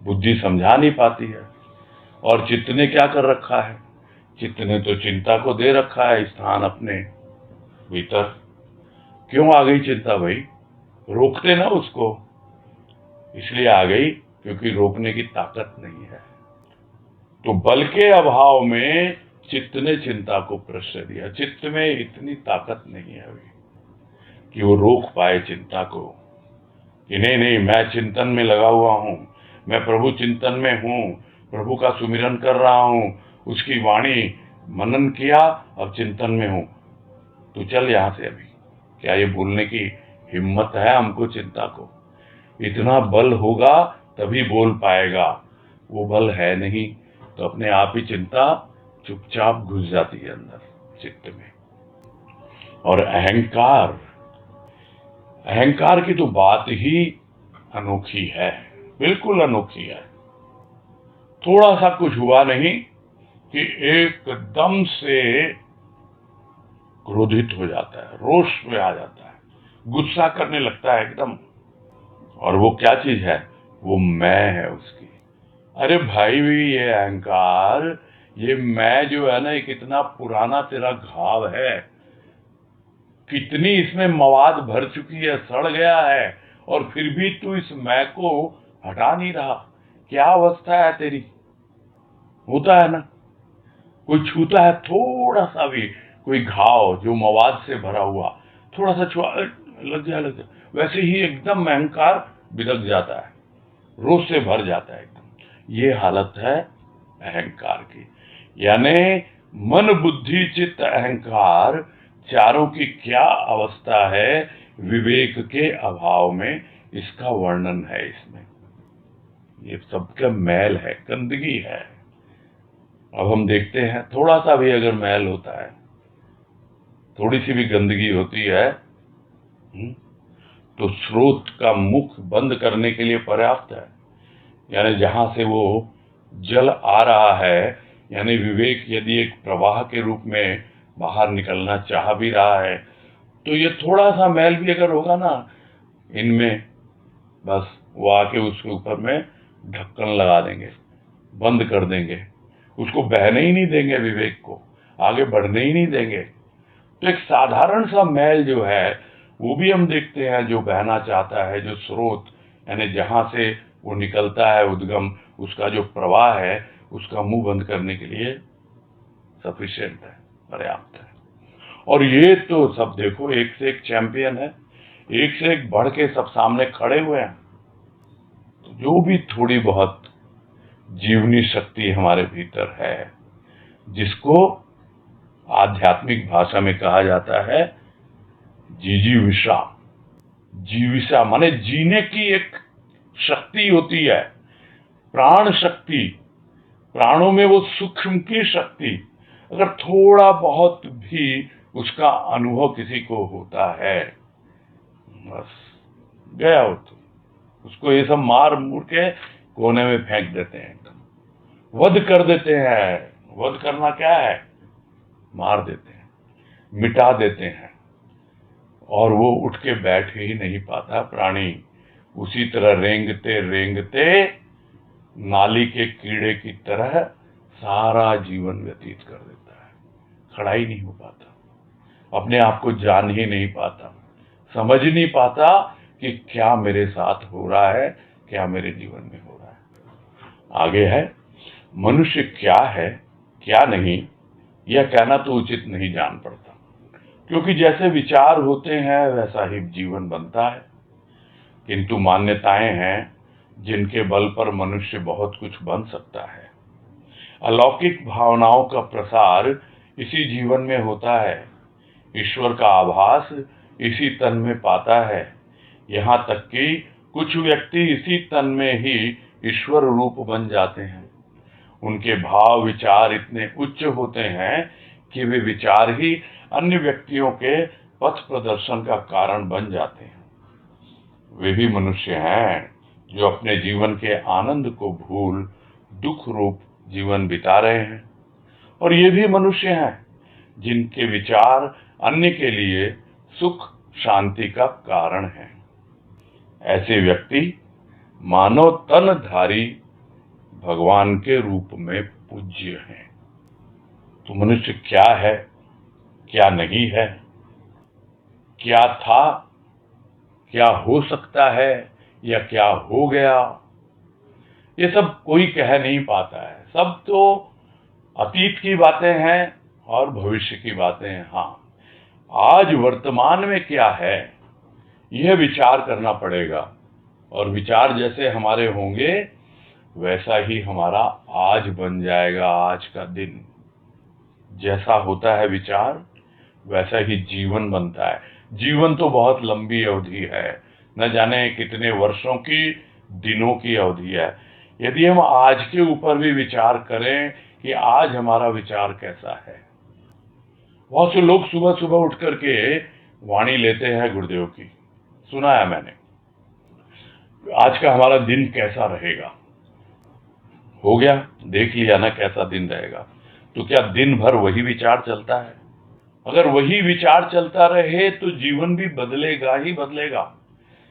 बुद्धि समझा नहीं पाती है। और चित्त ने क्या कर रखा है? चित्त ने तो चिंता को दे रखा है स्थान अपने भीतर। क्यों आ गई चिंता भाई? रोकते ना उसको, इसलिए आ गई क्योंकि रोकने की ताकत नहीं है। तो बल के अभाव में चित्त ने चिंता को प्रश्रय दिया। चित्त में इतनी ताकत नहीं है अभी कि वो रोक पाए चिंता को, कि नहीं नहीं, मैं चिंतन में लगा हुआ हूं, मैं प्रभु चिंतन में हूं, प्रभु का सुमिरन कर रहा हूं, उसकी वाणी मनन किया, अब चिंतन में हूं, तू चल यहां से अभी। क्या ये बोलने की हिम्मत है हमको चिंता को? इतना बल होगा तभी बोल पाएगा, वो बल है नहीं, तो अपने आप ही चिंता चुपचाप घुस जाती है अंदर चित्त में। और अहंकार, अहंकार की तो बात ही अनोखी है, बिल्कुल अनोखी है। थोड़ा सा कुछ हुआ नहीं कि एकदम से क्रोधित हो जाता है, रोष में आ जाता है, गुस्सा करने लगता है एकदम। और वो क्या चीज है? वो मैं है उसकी। अरे भाई, ये अहंकार, ये मैं जो है ना, ये कितना पुराना तेरा घाव है, कितनी इसमें मवाद भर चुकी है, सड़ गया है, और फिर भी तू इस मैं को हटा नहीं रहा। क्या अवस्था है तेरी? होता है ना, कोई छूता है थोड़ा सा भी, कोई घाव जो मवाद से भरा हुआ, थोड़ा सा छुआ, लग जाए लग जाए, वैसे ही एकदम अहंकार बिदक जाता है, रोष से भर जाता है एकदम। ये हालत है अहंकार की। यानी मन बुद्धि चित्त अहंकार, चारों की क्या अवस्था है विवेक के अभाव में, इसका वर्णन है इसमें। ये सबका मैल है, गंदगी है। अब हम देखते हैं, थोड़ा सा भी अगर मैल होता है, थोड़ी सी भी गंदगी होती है, तो स्रोत का मुख बंद करने के लिए पर्याप्त है। यानी जहां से वो जल आ रहा है, यानी विवेक यदि एक प्रवाह के रूप में बाहर निकलना चाह भी रहा है, तो ये थोड़ा सा मैल भी अगर होगा ना इनमें, बस वो आके उसके ऊपर में ढक्कन लगा देंगे, बंद कर देंगे, उसको बहने ही नहीं देंगे, विवेक को आगे बढ़ने ही नहीं देंगे। तो एक साधारण सा मैल जो है वो भी हम देखते हैं, जो बहना चाहता है, जो स्रोत यानी जहां से वो निकलता है उद्गम, उसका जो प्रवाह है उसका मुंह बंद करने के लिए सफिशिएंट है, पर्याप्त है। और ये तो सब देखो एक से एक चैंपियन है, एक से एक बढ़ के सब सामने खड़े हुए हैं। तो जो भी थोड़ी बहुत जीवनी शक्ति हमारे भीतर है, जिसको आध्यात्मिक भाषा में कहा जाता है जीजीविषा। जीविषा माने जीने की एक शक्ति होती है, प्राण शक्ति, प्राणों में वो सूक्ष्म की शक्ति। अगर थोड़ा बहुत भी उसका अनुभव किसी को होता है, बस गया हो, तो उसको ये सब मार मुड़ के कोने में फेंक देते हैं, एकदम वध कर देते हैं। वध करना क्या है? मार देते हैं, मिटा देते हैं, और वो उठ के बैठ ही नहीं पाता प्राणी। उसी तरह रेंगते रेंगते नाली के कीड़े की तरह सारा जीवन व्यतीत कर देता है, खड़ा ही नहीं हो पाता, अपने आप को जान ही नहीं पाता, समझ नहीं पाता कि क्या मेरे साथ हो रहा है, क्या मेरे जीवन में हो रहा है। आगे है, मनुष्य क्या है क्या नहीं, यह कहना तो उचित नहीं जान पड़ता, क्योंकि जैसे विचार होते हैं वैसा ही जीवन बनता है। किंतु मान्यताएं हैं जिनके बल पर मनुष्य बहुत कुछ बन सकता है। अलौकिक भावनाओं का प्रसार इसी जीवन में होता है। ईश्वर का आभास इसी तन में पाता है। यहाँ तक कि कुछ व्यक्ति इसी तन में ही ईश्वर रूप बन जाते हैं। उनके भाव विचार इतने उच्च होते हैं कि वे विचार ही अन्य व्यक्तियों के पथ प्रदर्शन का कारण बन जाते हैं। वे भी मनुष्य हैं जो अपने जीवन के आनंद को भूल दुख रूप जीवन बिता रहे हैं, और ये भी मनुष्य हैं जिनके विचार अन्य के लिए सुख शांति का कारण है। ऐसे व्यक्ति मानव तनधारी भगवान के रूप में पूज्य हैं। तो मनुष्य क्या है क्या नहीं है, क्या था, क्या हो सकता है, या क्या हो गया, ये सब कोई कह नहीं पाता है। सब तो अतीत की बातें हैं और भविष्य की बातें हैं। हाँ, आज वर्तमान में क्या है यह विचार करना पड़ेगा, और विचार जैसे हमारे होंगे वैसा ही हमारा आज बन जाएगा। आज का दिन जैसा होता है विचार, वैसा ही जीवन बनता है। जीवन तो बहुत लंबी अवधि है, न जाने कितने वर्षों की, दिनों की अवधि है। यदि हम आज के ऊपर भी विचार करें कि आज हमारा विचार कैसा है। बहुत से लोग सुबह सुबह उठ करके वाणी लेते हैं गुरुदेव की, सुना है मैंने, आज का हमारा दिन कैसा रहेगा। हो गया, देख लिया ना कैसा दिन रहेगा। तो क्या दिन भर वही विचार चलता है? अगर वही विचार चलता रहे तो जीवन भी बदलेगा ही बदलेगा,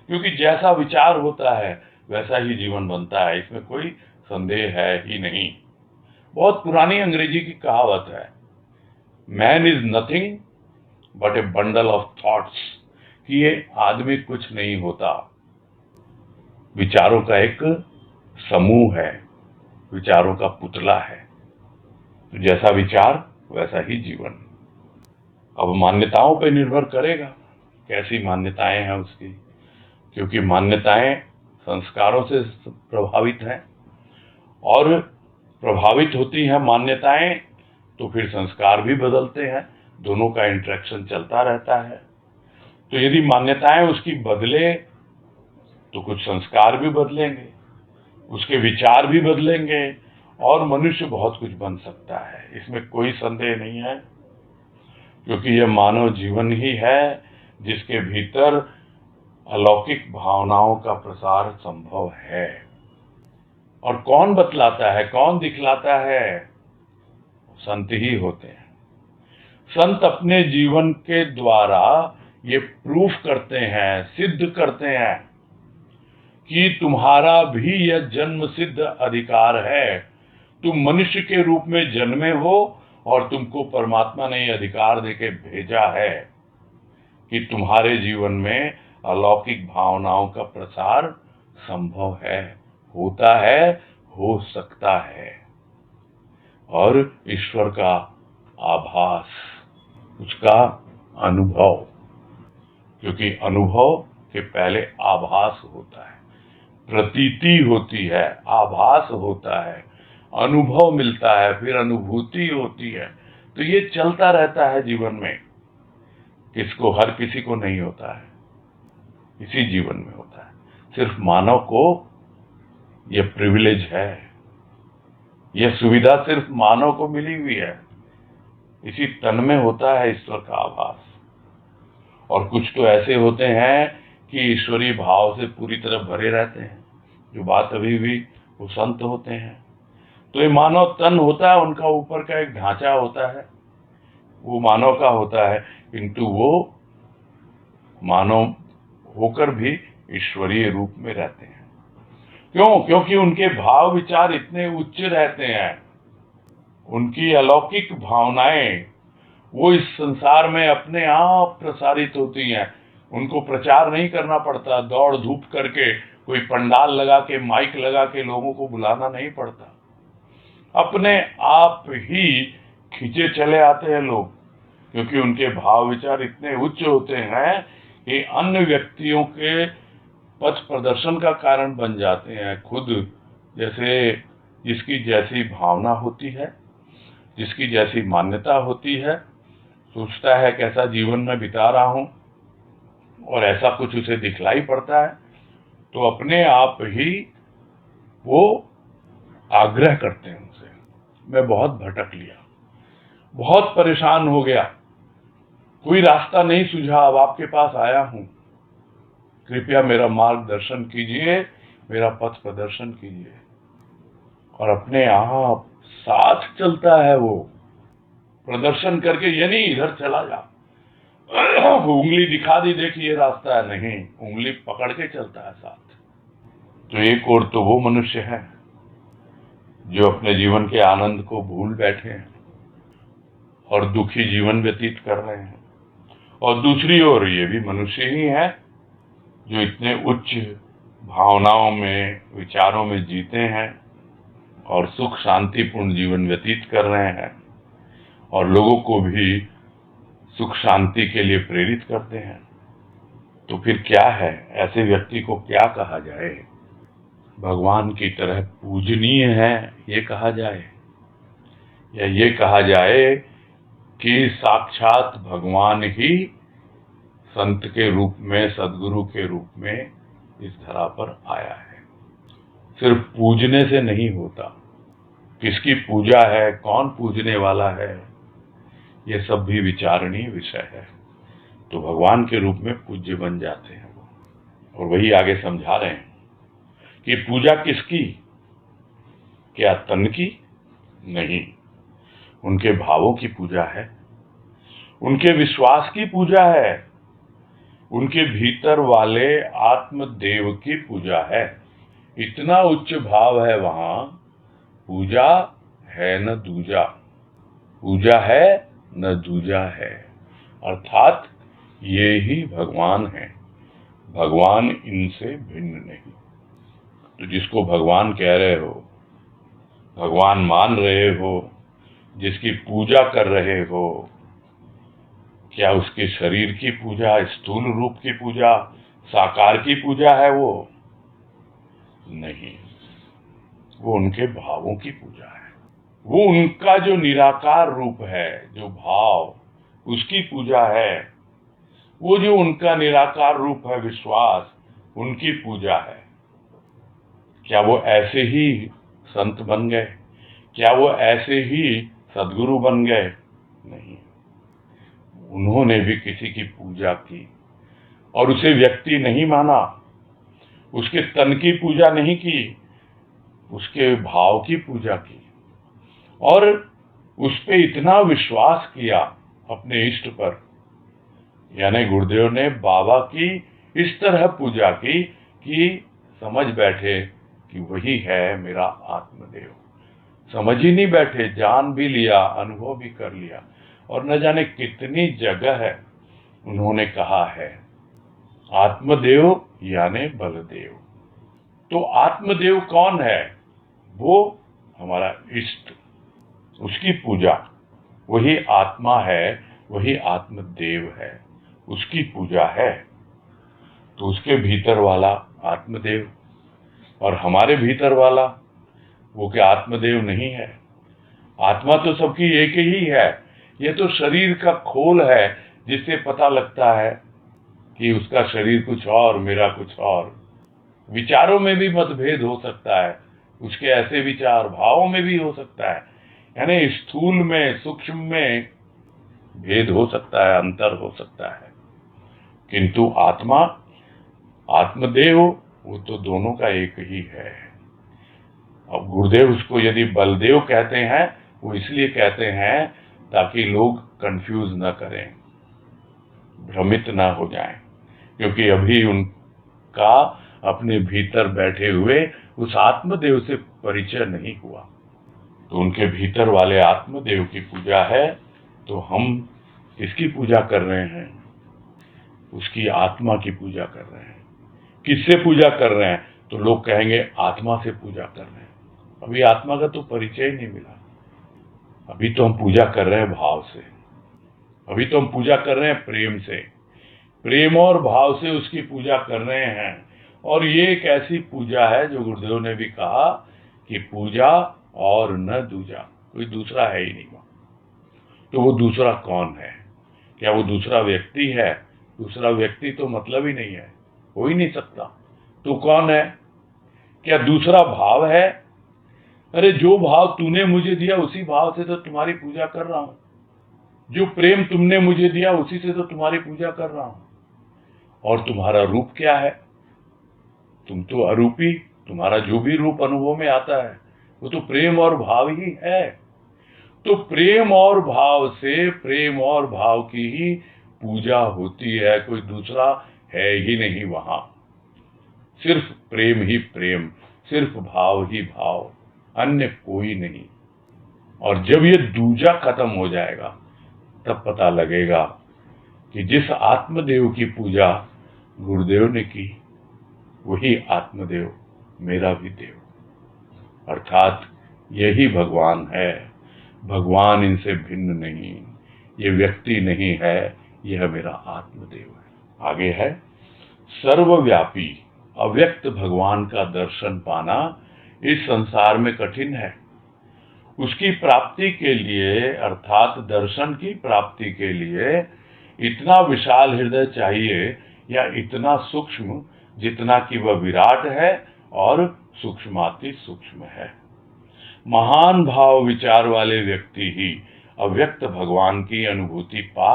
क्योंकि जैसा विचार होता है वैसा ही जीवन बनता है, इसमें कोई संदेह है ही नहीं। बहुत पुरानी अंग्रेजी की कहावत है, man is nothing but A bundle of thoughts, कि ये आदमी कुछ नहीं होता, विचारों का एक समूह है, विचारों का पुतला है। तो जैसा विचार वैसा ही जीवन। अब मान्यताओं पर निर्भर करेगा कैसी मान्यताएं हैं उसकी, क्योंकि मान्यताएं संस्कारों से प्रभावित हैं, और प्रभावित होती हैं मान्यताएं तो फिर संस्कार भी बदलते हैं, दोनों का इंटरेक्शन चलता रहता है। तो यदि मान्यताएं उसकी बदले तो कुछ संस्कार भी बदलेंगे, उसके विचार भी बदलेंगे, और मनुष्य बहुत कुछ बन सकता है, इसमें कोई संदेह नहीं है। क्योंकि यह मानव जीवन ही है जिसके भीतर अलौकिक भावनाओं का प्रसार संभव है। और कौन बतलाता है, कौन दिखलाता है? संत ही होते हैं। संत अपने जीवन के द्वारा ये प्रूफ करते हैं, सिद्ध करते हैं कि तुम्हारा भी यह जन्म सिद्ध अधिकार है। तुम मनुष्य के रूप में जन्मे हो और तुमको परमात्मा ने ये अधिकार देके भेजा है कि तुम्हारे जीवन में अलौकिक भावनाओं का प्रसार संभव है, होता है, हो सकता है। और ईश्वर का आभास, उसका अनुभव, क्योंकि अनुभव के पहले आभास होता है, प्रतीति होती है, आभास होता है, अनुभव मिलता है, फिर अनुभूति होती है। तो ये चलता रहता है जीवन में। किसको? हर किसी को नहीं होता है, इसी जीवन में होता है। सिर्फ मानव को यह प्रिविलेज है, यह सुविधा सिर्फ मानव को मिली हुई है। इसी तन में होता है ईश्वर का आभास। और कुछ तो ऐसे होते हैं कि ईश्वरीय भाव से पूरी तरह भरे रहते हैं, जो बात अभी भी वो संत होते हैं। तो ये मानव तन होता है, उनका ऊपर का एक ढांचा होता है, वो मानव का होता है, किंतु वो मानव होकर भी ईश्वरीय रूप में रहते हैं। क्यों? क्योंकि उनके भाव विचार इतने उच्च रहते हैं, उनकी अलौकिक भावनाएं वो इस संसार में अपने आप प्रसारित होती हैं। उनको प्रचार नहीं करना पड़ता, दौड़ धूप करके, कोई पंडाल लगा के, माइक लगा के लोगों को बुलाना नहीं पड़ता। अपने आप ही खींचे चले आते हैं लोग, क्योंकि उनके भाव विचार इतने उच्च होते हैं कि अन्य व्यक्तियों के पथ प्रदर्शन का कारण बन जाते हैं। खुद जैसे जिसकी जैसी भावना होती है, जिसकी जैसी मान्यता होती है, सोचता है कैसा जीवन में बिता रहा हूं, और ऐसा कुछ उसे दिखलाई पड़ता है, तो अपने आप ही वो आग्रह करते हैं उनसे। मैं बहुत भटक लिया, बहुत परेशान हो गया, कोई रास्ता नहीं सूझा, अब आपके पास आया हूं, कृपया मेरा मार्गदर्शन कीजिए, मेरा पथ प्रदर्शन कीजिए। और अपने आप साथ चलता है वो, प्रदर्शन करके, ये नहीं इधर चला जा, उंगली दिखा दी, देखिए ये रास्ता है, नहीं, उंगली पकड़ के चलता है साथ। तो एक और तो वो मनुष्य है जो अपने जीवन के आनंद को भूल बैठे हैं और दुखी जीवन व्यतीत कर रहे हैं, और दूसरी ओर ये भी मनुष्य ही है जो इतने उच्च भावनाओं में, विचारों में जीते हैं और सुख शांतिपूर्ण जीवन व्यतीत कर रहे हैं, और लोगों को भी सुख शांति के लिए प्रेरित करते हैं। तो फिर क्या है, ऐसे व्यक्ति को क्या कहा जाए? भगवान की तरह पूजनीय है ये कहा जाए, या ये कहा जाए कि साक्षात भगवान ही संत के रूप में, सदगुरु के रूप में इस धरा पर आया है। सिर्फ पूजने से नहीं होता, किसकी पूजा है, कौन पूजने वाला है, ये सब भी विचारणीय विषय है। तो भगवान के रूप में पूज्य बन जाते हैं वो। और वही आगे समझा रहे हैं कि पूजा किसकी? क्या तन की? नहीं, उनके भावों की पूजा है, उनके विश्वास की पूजा है, उनके भीतर वाले आत्मदेव की पूजा है। इतना उच्च भाव है वहां, पूजा है न दूजा, पूजा है न दूजा है, अर्थात ये ही भगवान है, भगवान इनसे भिन्न नहीं। तो जिसको भगवान कह रहे हो, भगवान मान रहे हो, जिसकी पूजा कर रहे हो, क्या उसके शरीर की पूजा, स्थूल रूप की पूजा, साकार की पूजा है? वो नहीं, वो उनके भावों की पूजा है, वो उनका जो निराकार रूप है, जो भाव, उसकी पूजा है। वो जो उनका निराकार रूप है, विश्वास, उनकी पूजा है। क्या वो ऐसे ही संत बन गए? क्या वो ऐसे ही सदगुरु बन गए? नहीं, उन्होंने भी किसी की पूजा की और उसे व्यक्ति नहीं माना, उसके तन की पूजा नहीं की, उसके भाव की पूजा की, और उस पे इतना विश्वास किया अपने इष्ट पर। यानी गुरुदेव ने बाबा की इस तरह पूजा की कि समझ बैठे कि वही है मेरा आत्मदेव, समझ ही नहीं बैठे, जान भी लिया, अनुभव भी कर लिया, और न जाने कितनी जगह है उन्होंने कहा है आत्मदेव यानी बलदेव। तो आत्मदेव कौन है? वो हमारा इष्ट, उसकी पूजा, वही आत्मा है, वही आत्मदेव है, उसकी पूजा है। तो उसके भीतर वाला आत्मदेव, और हमारे भीतर वाला वो क्या आत्मदेव नहीं है? आत्मा तो सबकी एक ही है। ये तो शरीर का खोल है जिससे पता लगता है कि उसका शरीर कुछ और, मेरा कुछ और। विचारों में भी मतभेद हो सकता है, उसके ऐसे विचार भावों में भी हो सकता है, यानी स्थूल में सूक्ष्म में भेद हो सकता है, अंतर हो सकता है। किंतु आत्मा, आत्मदेव, वो तो दोनों का एक ही है। अब गुरुदेव उसको यदि बलदेव कहते हैं, वो इसलिए कहते हैं ताकि लोग कंफ्यूज न करें, भ्रमित ना हो जाएं, क्योंकि अभी उनका अपने भीतर बैठे हुए उस आत्मदेव से परिचय नहीं हुआ। तो उनके भीतर वाले आत्मदेव की पूजा है। तो हम किसकी पूजा कर रहे हैं? उसकी आत्मा की पूजा कर रहे हैं। किससे पूजा कर रहे हैं? तो लोग कहेंगे आत्मा से पूजा कर रहे हैं। अभी आत्मा का तो परिचय ही नहीं मिला। अभी तो हम पूजा कर रहे हैं भाव से, अभी तो हम पूजा कर रहे हैं प्रेम से, प्रेम और भाव से उसकी पूजा कर रहे हैं। और ये एक ऐसी पूजा है जो गुरुदेव ने भी कहा कि पूजा और न दूजा, कोई दूसरा है ही नहीं वहां। तो वो दूसरा कौन है? क्या वो दूसरा व्यक्ति है? दूसरा व्यक्ति तो मतलब ही नहीं है, हो ही नहीं सकता। तो कौन है? क्या दूसरा भाव है? अरे जो भाव तूने मुझे दिया उसी भाव से तो तुम्हारी पूजा कर रहा हूं, जो प्रेम तुमने मुझे दिया उसी से तो तुम्हारी पूजा कर रहा हूं। और तुम्हारा रूप क्या है? तुम तो अरूपी, तुम्हारा जो भी रूप अनुभव में आता है वो तो प्रेम और भाव ही है। तो प्रेम और भाव से, प्रेम और भाव की ही पूजा होती है, कोई दूसरा है ही नहीं वहां। सिर्फ प्रेम ही प्रेम, सिर्फ भाव ही भाव, अन्य कोई नहीं। और जब ये दूजा खत्म हो जाएगा तब पता लगेगा कि जिस आत्मदेव की पूजा गुरुदेव ने की वही आत्मदेव मेरा भी देव, अर्थात यही भगवान है। भगवान इनसे भिन्न नहीं, ये व्यक्ति नहीं है, यह मेरा आत्मदेव है। आगे है सर्वव्यापी अव्यक्त भगवान का दर्शन पाना इस संसार में कठिन है। उसकी प्राप्ति के लिए, अर्थात दर्शन की प्राप्ति के लिए इतना विशाल हृदय चाहिए, या इतना सूक्ष्म जितना कि वह विराट है और सूक्ष्माति सूक्ष्म है। महान भाव विचार वाले व्यक्ति ही अव्यक्त भगवान की अनुभूति पा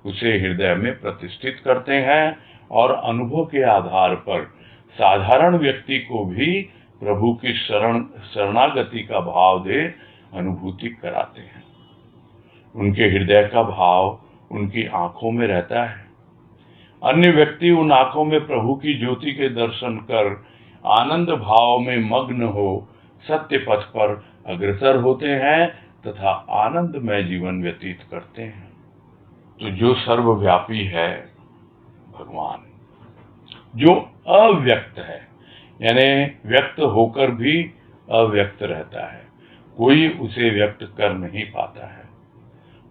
उसे हृदय में प्रतिष्ठित करते हैं, और अनुभव के आधार पर साधारण व्यक्ति को भी प्रभु की शरणागति का भाव दे अनुभूति कराते हैं। उनके हृदय का भाव उनकी आंखों में रहता है। अन्य व्यक्ति उन आंखों में प्रभु की ज्योति के दर्शन कर आनंद भाव में मग्न हो सत्य पथ पर अग्रसर होते हैं तथा आनंदमय जीवन व्यतीत करते हैं। तो जो सर्वव्यापी है भगवान, जो अव्यक्त है, यानी व्यक्त होकर भी अव्यक्त रहता है, कोई उसे व्यक्त कर नहीं पाता है,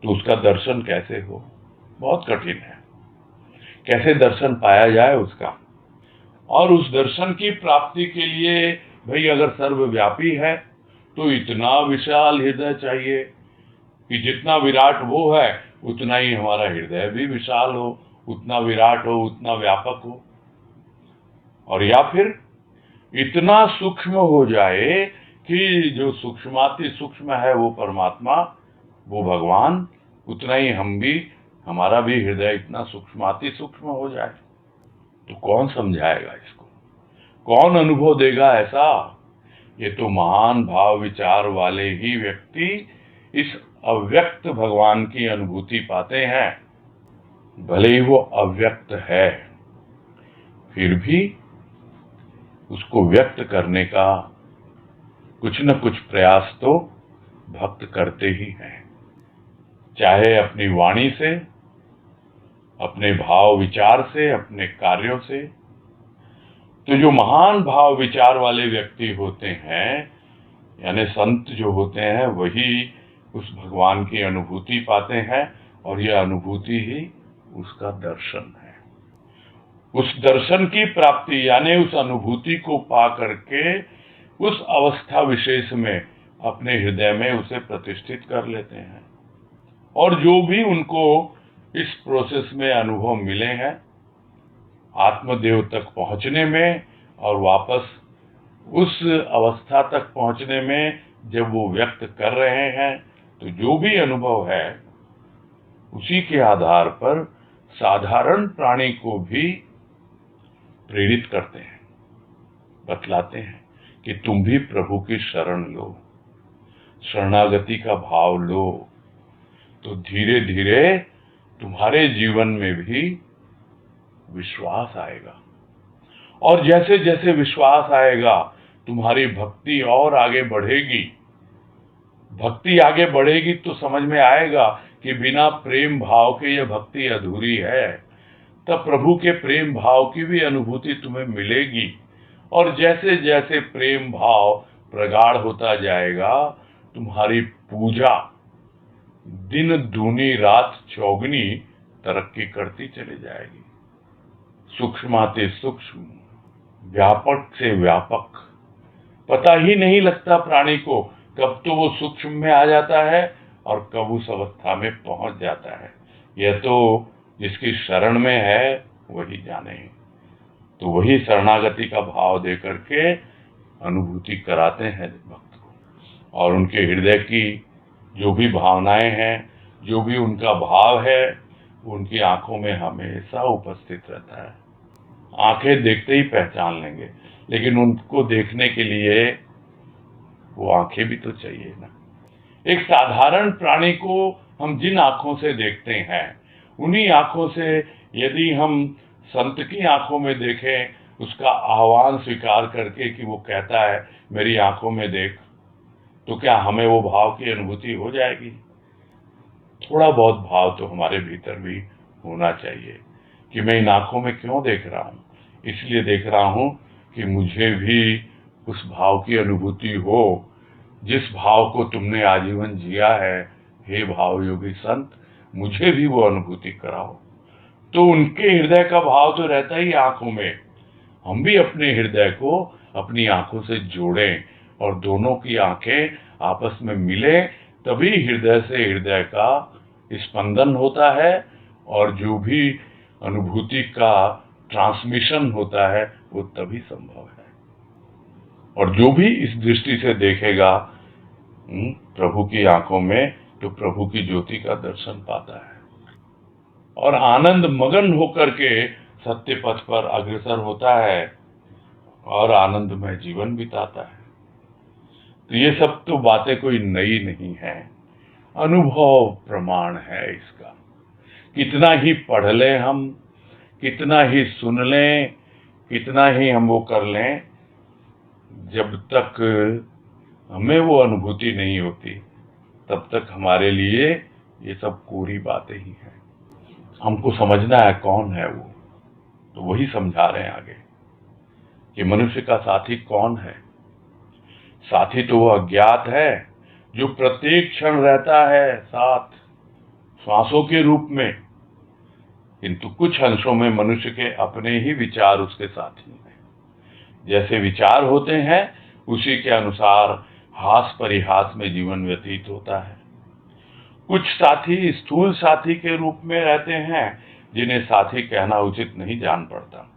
तो उसका दर्शन कैसे हो? बहुत कठिन है। कैसे दर्शन पाया जाए उसका? और उस दर्शन की प्राप्ति के लिए भाई अगर सर्वव्यापी है तो इतना विशाल हृदय चाहिए कि जितना विराट वो है उतना ही हमारा हृदय भी विशाल हो, उतना विराट हो, उतना व्यापक हो। और या फिर इतना सूक्ष्म हो जाए कि जो सूक्ष्माति सूक्ष्म है वो परमात्मा, वो भगवान, उतना ही हम भी, हमारा भी हृदय इतना सूक्ष्माति सूक्ष्म हो जाए। तो कौन समझाएगा इसको? कौन अनुभव देगा ऐसा? ये तो महान भाव विचार वाले ही व्यक्ति इस अव्यक्त भगवान की अनुभूति पाते हैं। भले ही वो अव्यक्त है, फिर भी उसको व्यक्त करने का कुछ न कुछ प्रयास तो भक्त करते ही हैं, चाहे अपनी वाणी से, अपने भाव विचार से, अपने कार्यों से। तो जो महान भाव विचार वाले व्यक्ति होते हैं, यानी संत जो होते हैं, वही उस भगवान की अनुभूति पाते हैं, और यह अनुभूति ही उसका दर्शन है। उस दर्शन की प्राप्ति यानी उस अनुभूति को पा करके उस अवस्था विशेष में अपने हृदय में उसे प्रतिष्ठित कर लेते हैं। और जो भी उनको इस प्रोसेस में अनुभव मिले हैं, आत्मदेव तक पहुंचने में और वापस उस अवस्था तक पहुंचने में, जब वो व्यक्त कर रहे हैं, तो जो भी अनुभव है उसी के आधार पर साधारण प्राणी को भी प्रेरित करते हैं, बतलाते हैं कि तुम भी प्रभु की शरण लो, शरणागति का भाव लो, तो धीरे धीरे तुम्हारे जीवन में भी विश्वास आएगा। और जैसे जैसे विश्वास आएगा, तुम्हारी भक्ति और आगे बढ़ेगी। भक्ति आगे बढ़ेगी तो समझ में आएगा कि बिना प्रेम भाव के यह भक्ति अधूरी है। तब प्रभु के प्रेम भाव की भी अनुभूति तुम्हें मिलेगी। और जैसे जैसे प्रेम भाव प्रगाढ़ होता जाएगा, तुम्हारी पूजा दिन दूनी रात चौगुनी तरक्की करती चली जाएगी। सूक्ष्माति सूक्ष्म, व्यापक से व्यापक। पता ही नहीं लगता प्राणी को, कब तो वो सूक्ष्म में आ जाता है और कब उस अवस्था में पहुंच जाता है। यह तो जिसकी शरण में है वही जाने। तो वही शरणागति का भाव दे करके अनुभूति कराते हैं भक्त को, और उनके हृदय की जो भी भावनाएं हैं, जो भी उनका भाव है, उनकी आंखों में हमेशा उपस्थित रहता है। आंखें देखते ही पहचान लेंगे, लेकिन उनको देखने के लिए वो आंखें भी तो चाहिए ना। एक साधारण प्राणी को हम जिन आंखों से देखते हैं, उन्हीं आंखों से यदि हम संत की आंखों में देखें, उसका आह्वान स्वीकार करके कि वो कहता है मेरी आंखों में देख, तो क्या हमें वो भाव की अनुभूति हो जाएगी? थोड़ा बहुत भाव तो हमारे भीतर भी होना चाहिए कि मैं इन आंखों में क्यों देख रहा हूँ। इसलिए देख रहा हूँ कि मुझे भी उस भाव की अनुभूति हो, जिस भाव को तुमने आजीवन जिया है। हे भाव योगी संत, मुझे भी वो अनुभूति कराओ। तो उनके हृदय का भाव तो रहता ही आंखों में। हम भी अपने हृदय को अपनी आंखों से जोड़ें और दोनों की आंखें आपस में मिले, तभी हृदय से हृदय का स्पंदन होता है, और जो भी अनुभूति का ट्रांसमिशन होता है वो तभी संभव है। और जो भी इस दृष्टि से देखेगा प्रभु की आंखों में, तो प्रभु की ज्योति का दर्शन पाता है और आनंद मगन होकर के सत्य पथ पर अग्रसर होता है और आनंदमय जीवन बिताता है। तो ये सब तो बातें कोई नई नहीं है, अनुभव प्रमाण है इसका। कितना ही पढ़ लें हम, कितना ही सुन लें, कितना ही हम वो कर लें, जब तक हमें वो अनुभूति नहीं होती, तब तक हमारे लिए ये सब कोरी बातें ही हैं। हमको समझना है कौन है वो, तो वही समझा रहे हैं आगे कि मनुष्य का साथी कौन है। साथी तो वो अज्ञात है जो प्रत्येक क्षण रहता है साथ, श्वासों के रूप में, किंतु कुछ अंशों में मनुष्य के अपने ही विचार उसके साथी हैं। जैसे विचार होते हैं उसी के अनुसार हास परिहास में जीवन व्यतीत होता है। कुछ साथी स्थूल साथी के रूप में रहते हैं, जिन्हें साथी कहना उचित नहीं जान पड़ता,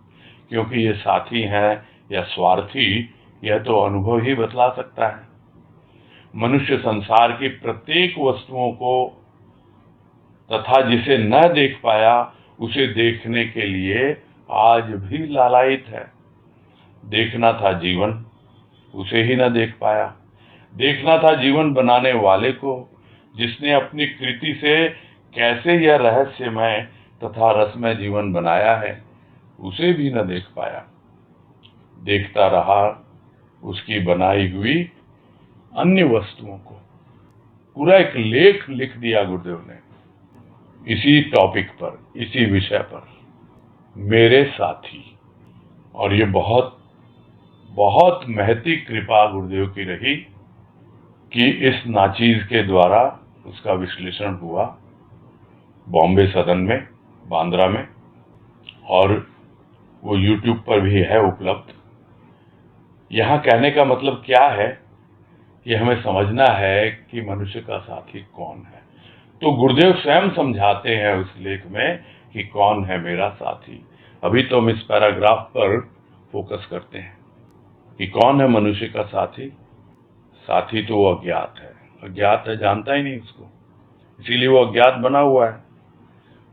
क्योंकि ये साथी हैं या स्वार्थी, यह तो अनुभव ही बतला सकता है। मनुष्य संसार की प्रत्येक वस्तुओं को तथा जिसे न देख पाया उसे देखने के लिए आज भी लालायित है। देखना था जीवन, उसे ही न देख पाया। देखना था जीवन बनाने वाले को, जिसने अपनी कृति से कैसे यह रहस्यमय तथा रसमय जीवन बनाया है, उसे भी न देख पाया। देखता रहा उसकी बनाई हुई अन्य वस्तुओं को। पूरा एक लेख लिख दिया गुरुदेव ने इसी टॉपिक पर, इसी विषय पर, मेरे साथी। और ये बहुत बहुत महती कृपा गुरुदेव की रही कि इस नाचीज के द्वारा उसका विश्लेषण हुआ बॉम्बे सदन में, बांद्रा में, और वो यूट्यूब पर भी है उपलब्ध। यहाँ कहने का मतलब क्या है कि हमें समझना है कि मनुष्य का साथी कौन है। तो गुरुदेव स्वयं समझाते हैं उस लेख में कि कौन है मेरा साथी। अभी तो हम इस पैराग्राफ पर फोकस करते हैं कि कौन है मनुष्य का साथी। साथी तो वो अज्ञात है, अज्ञात है, जानता ही नहीं उसको, इसीलिए वो अज्ञात बना हुआ है।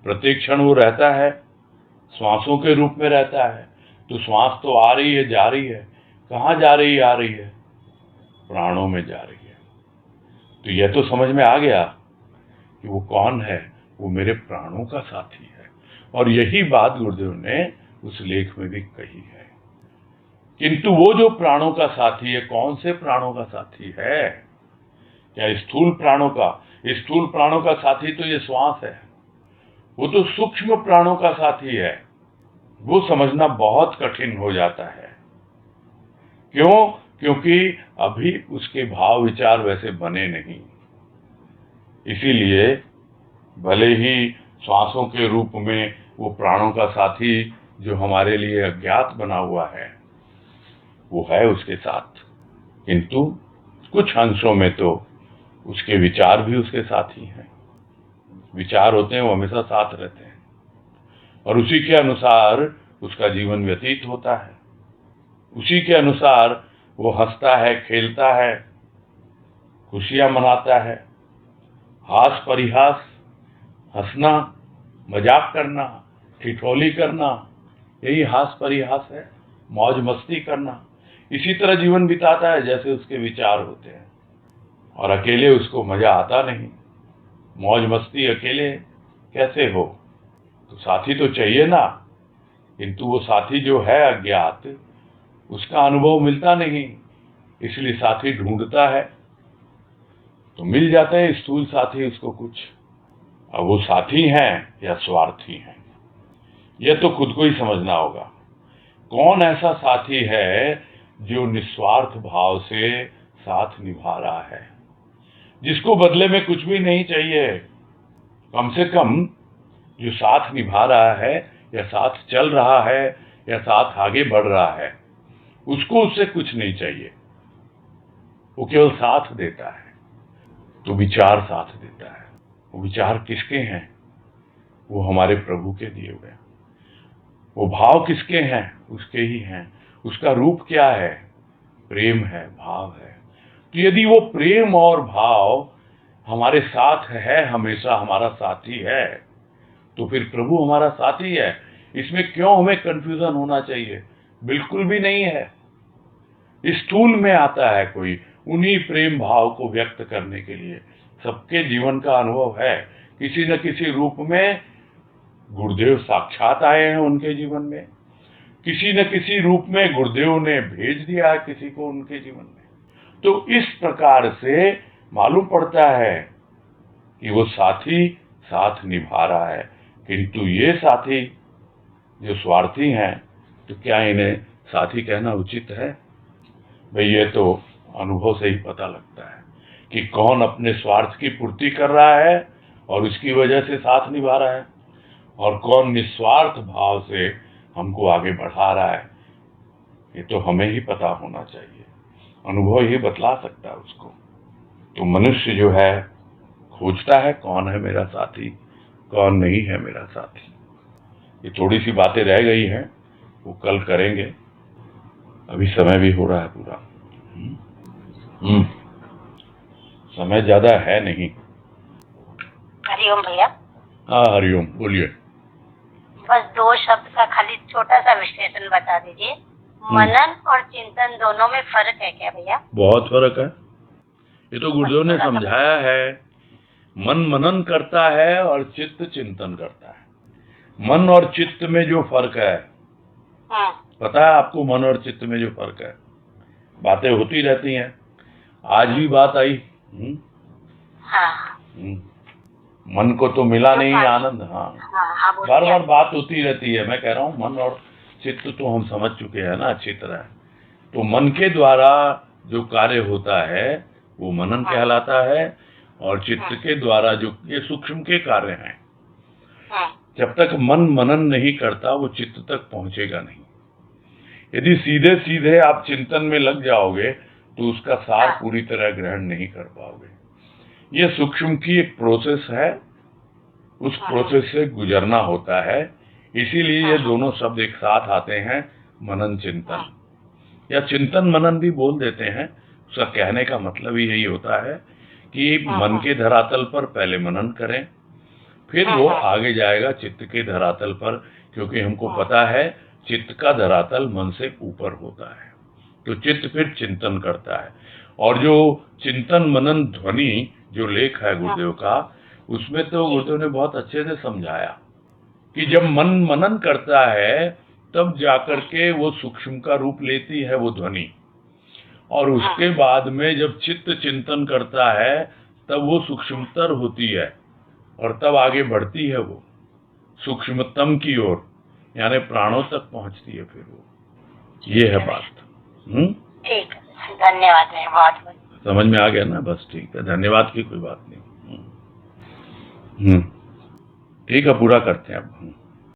प्रत्येक क्षण वो रहता है, श्वासों के रूप में रहता है। तो श्वास तो आ रही है, जा रही है, कहाँ जा रही है, आ रही है, प्राणों में जा रही है। तो यह तो समझ में आ गया कि वो कौन है, वो मेरे प्राणों का साथी है। और यही बात गुरुदेव ने उस लेख में भी कही है। किंतु वो जो प्राणों का साथी है, कौन से प्राणों का साथी है? क्या स्थूल प्राणों का? स्थूल प्राणों का साथी तो ये श्वास है। वो तो सूक्ष्म प्राणों का साथी है। वो समझना बहुत कठिन हो जाता है। क्यों? क्योंकि अभी उसके भाव विचार वैसे बने नहीं। इसीलिए भले ही श्वासों के रूप में वो प्राणों का साथी जो हमारे लिए अज्ञात बना हुआ है वो है उसके साथ, किंतु कुछ अंशों में तो उसके विचार भी उसके साथ ही हैं। विचार होते हैं, वो हमेशा साथ रहते हैं और उसी के अनुसार उसका जीवन व्यतीत होता है। उसी के अनुसार वो हंसता है, खेलता है, खुशियां मनाता है। हास परिहास, हंसना, मजाक करना, ठिठोली करना, यही हास परिहास है। मौज मस्ती करना, इसी तरह जीवन बिताता है जैसे उसके विचार होते हैं। और अकेले उसको मजा आता नहीं। मौज मस्ती अकेले कैसे हो? तो साथी तो चाहिए ना। किंतु वो साथी जो है अज्ञात, उसका अनुभव मिलता नहीं, इसलिए साथी ढूंढता है। तो मिल जाते हैं स्थूल साथी उसको कुछ। अब वो साथी हैं या स्वार्थी हैं, यह तो खुद को ही समझना होगा। कौन ऐसा साथी है जो निस्वार्थ भाव से साथ निभा रहा है, जिसको बदले में कुछ भी नहीं चाहिए? कम से कम जो साथ निभा रहा है या साथ चल रहा है या साथ आगे बढ़ रहा है, उसको उससे कुछ नहीं चाहिए। वो केवल साथ देता है। तो विचार साथ देता है। वो विचार किसके हैं? वो हमारे प्रभु के दिए हुए। वो भाव किसके हैं? उसके ही हैं। उसका रूप क्या है? प्रेम है, भाव है। तो यदि वो प्रेम और भाव हमारे साथ है, हमेशा हमारा साथी है, तो फिर प्रभु हमारा साथी है। इसमें क्यों हमें कंफ्यूजन होना चाहिए? बिल्कुल भी नहीं है। स्थूल में आता है कोई उन्हीं प्रेम भाव को व्यक्त करने के लिए। सबके जीवन का अनुभव है, किसी न किसी रूप में गुरुदेव साक्षात आए हैं उनके जीवन में, किसी न किसी रूप में गुरुदेव ने भेज दिया है किसी को उनके जीवन में। तो इस प्रकार से मालूम पड़ता है कि वो साथी साथ निभा रहा है। किंतु ये साथी जो स्वार्थी हैं, तो क्या इन्हें साथी कहना उचित है? भाई ये तो अनुभव से ही पता लगता है कि कौन अपने स्वार्थ की पूर्ति कर रहा है और उसकी वजह से साथ निभा रहा है, और कौन निस्वार्थ भाव से हमको आगे बढ़ा रहा है। ये तो हमें ही पता होना चाहिए, अनुभव ही बतला सकता है उसको। तो मनुष्य जो है खोजता है कौन है मेरा साथी, कौन नहीं है मेरा साथी। ये थोड़ी सी बातें रह गई हैं, वो कल करेंगे। अभी समय भी हो रहा है पूरा। समय ज्यादा है नहीं। हरिओम भैया। हाँ हरिओम, बोलिए। बस 2 शब्द का खाली छोटा सा विश्लेषण बता दीजिए। मनन और चिंतन दोनों में फर्क है क्या भैया? बहुत फर्क है। ये तो गुरुदेव ने समझाया है। मन मनन करता है और चित्त चिंतन करता है। मन और चित्त में जो फर्क है, पता है आपको? मन और चित्त में जो फर्क है, बातें होती रहती हैं। आज भी बात आई। हाँ मन को तो मिला जो नहीं बात- आनंद। हाँ, हाँ बार बोलिए बार आप। बात होती रहती है। मैं कह रहा हूँ मन और चित्त तो हम समझ चुके हैं ना अच्छी तरह। तो मन के द्वारा जो कार्य होता है वो मनन हाँ, कहलाता है, और चित्त हाँ, के द्वारा जो ये सूक्ष्म के कार्य हैं, हाँ, जब तक मन मनन नहीं करता वो चित्त तक पहुंचेगा नहीं। यदि सीधे सीधे आप चिंतन में लग जाओगे तो उसका सार हाँ, पूरी तरह ग्रहण नहीं कर पाओगे। ये सूक्ष्म की एक प्रोसेस है, उस हाँ, प्रोसेस से गुजरना होता है। इसीलिए ये हाँ, दोनों शब्द एक साथ आते हैं, मनन चिंतन, हाँ, या चिंतन मनन भी बोल देते हैं। उसका कहने का मतलब ही यही होता है कि मन हाँ, के धरातल पर पहले मनन करें, फिर हाँ, वो हाँ, आगे जाएगा चित्त के धरातल पर, क्योंकि हमको हाँ, पता है चित्त का धरातल मन से ऊपर होता है। तो चित्त फिर चिंतन करता है। और जो चिंतन मनन ध्वनि जो लेख है हाँ, गुरुदेव का, उसमें तो जी, गुरुदेव ने बहुत अच्छे से समझाया कि जब मन मनन करता है तब जाकर के वो सूक्ष्म का रूप लेती है वो ध्वनि, और हाँ, उसके बाद में जब चित्त चिंतन करता है तब वो सूक्ष्मतर होती है, और तब आगे बढ़ती है वो सूक्ष्मतम की ओर, यानी प्राणों तक पहुंचती है फिर वो। ये है बात। ठीक है, धन्यवाद है बहुत बहुत। समझ में आ गया ना? बस ठीक है, धन्यवाद की कोई बात नहीं। ठीक है, पूरा करते हैं अब।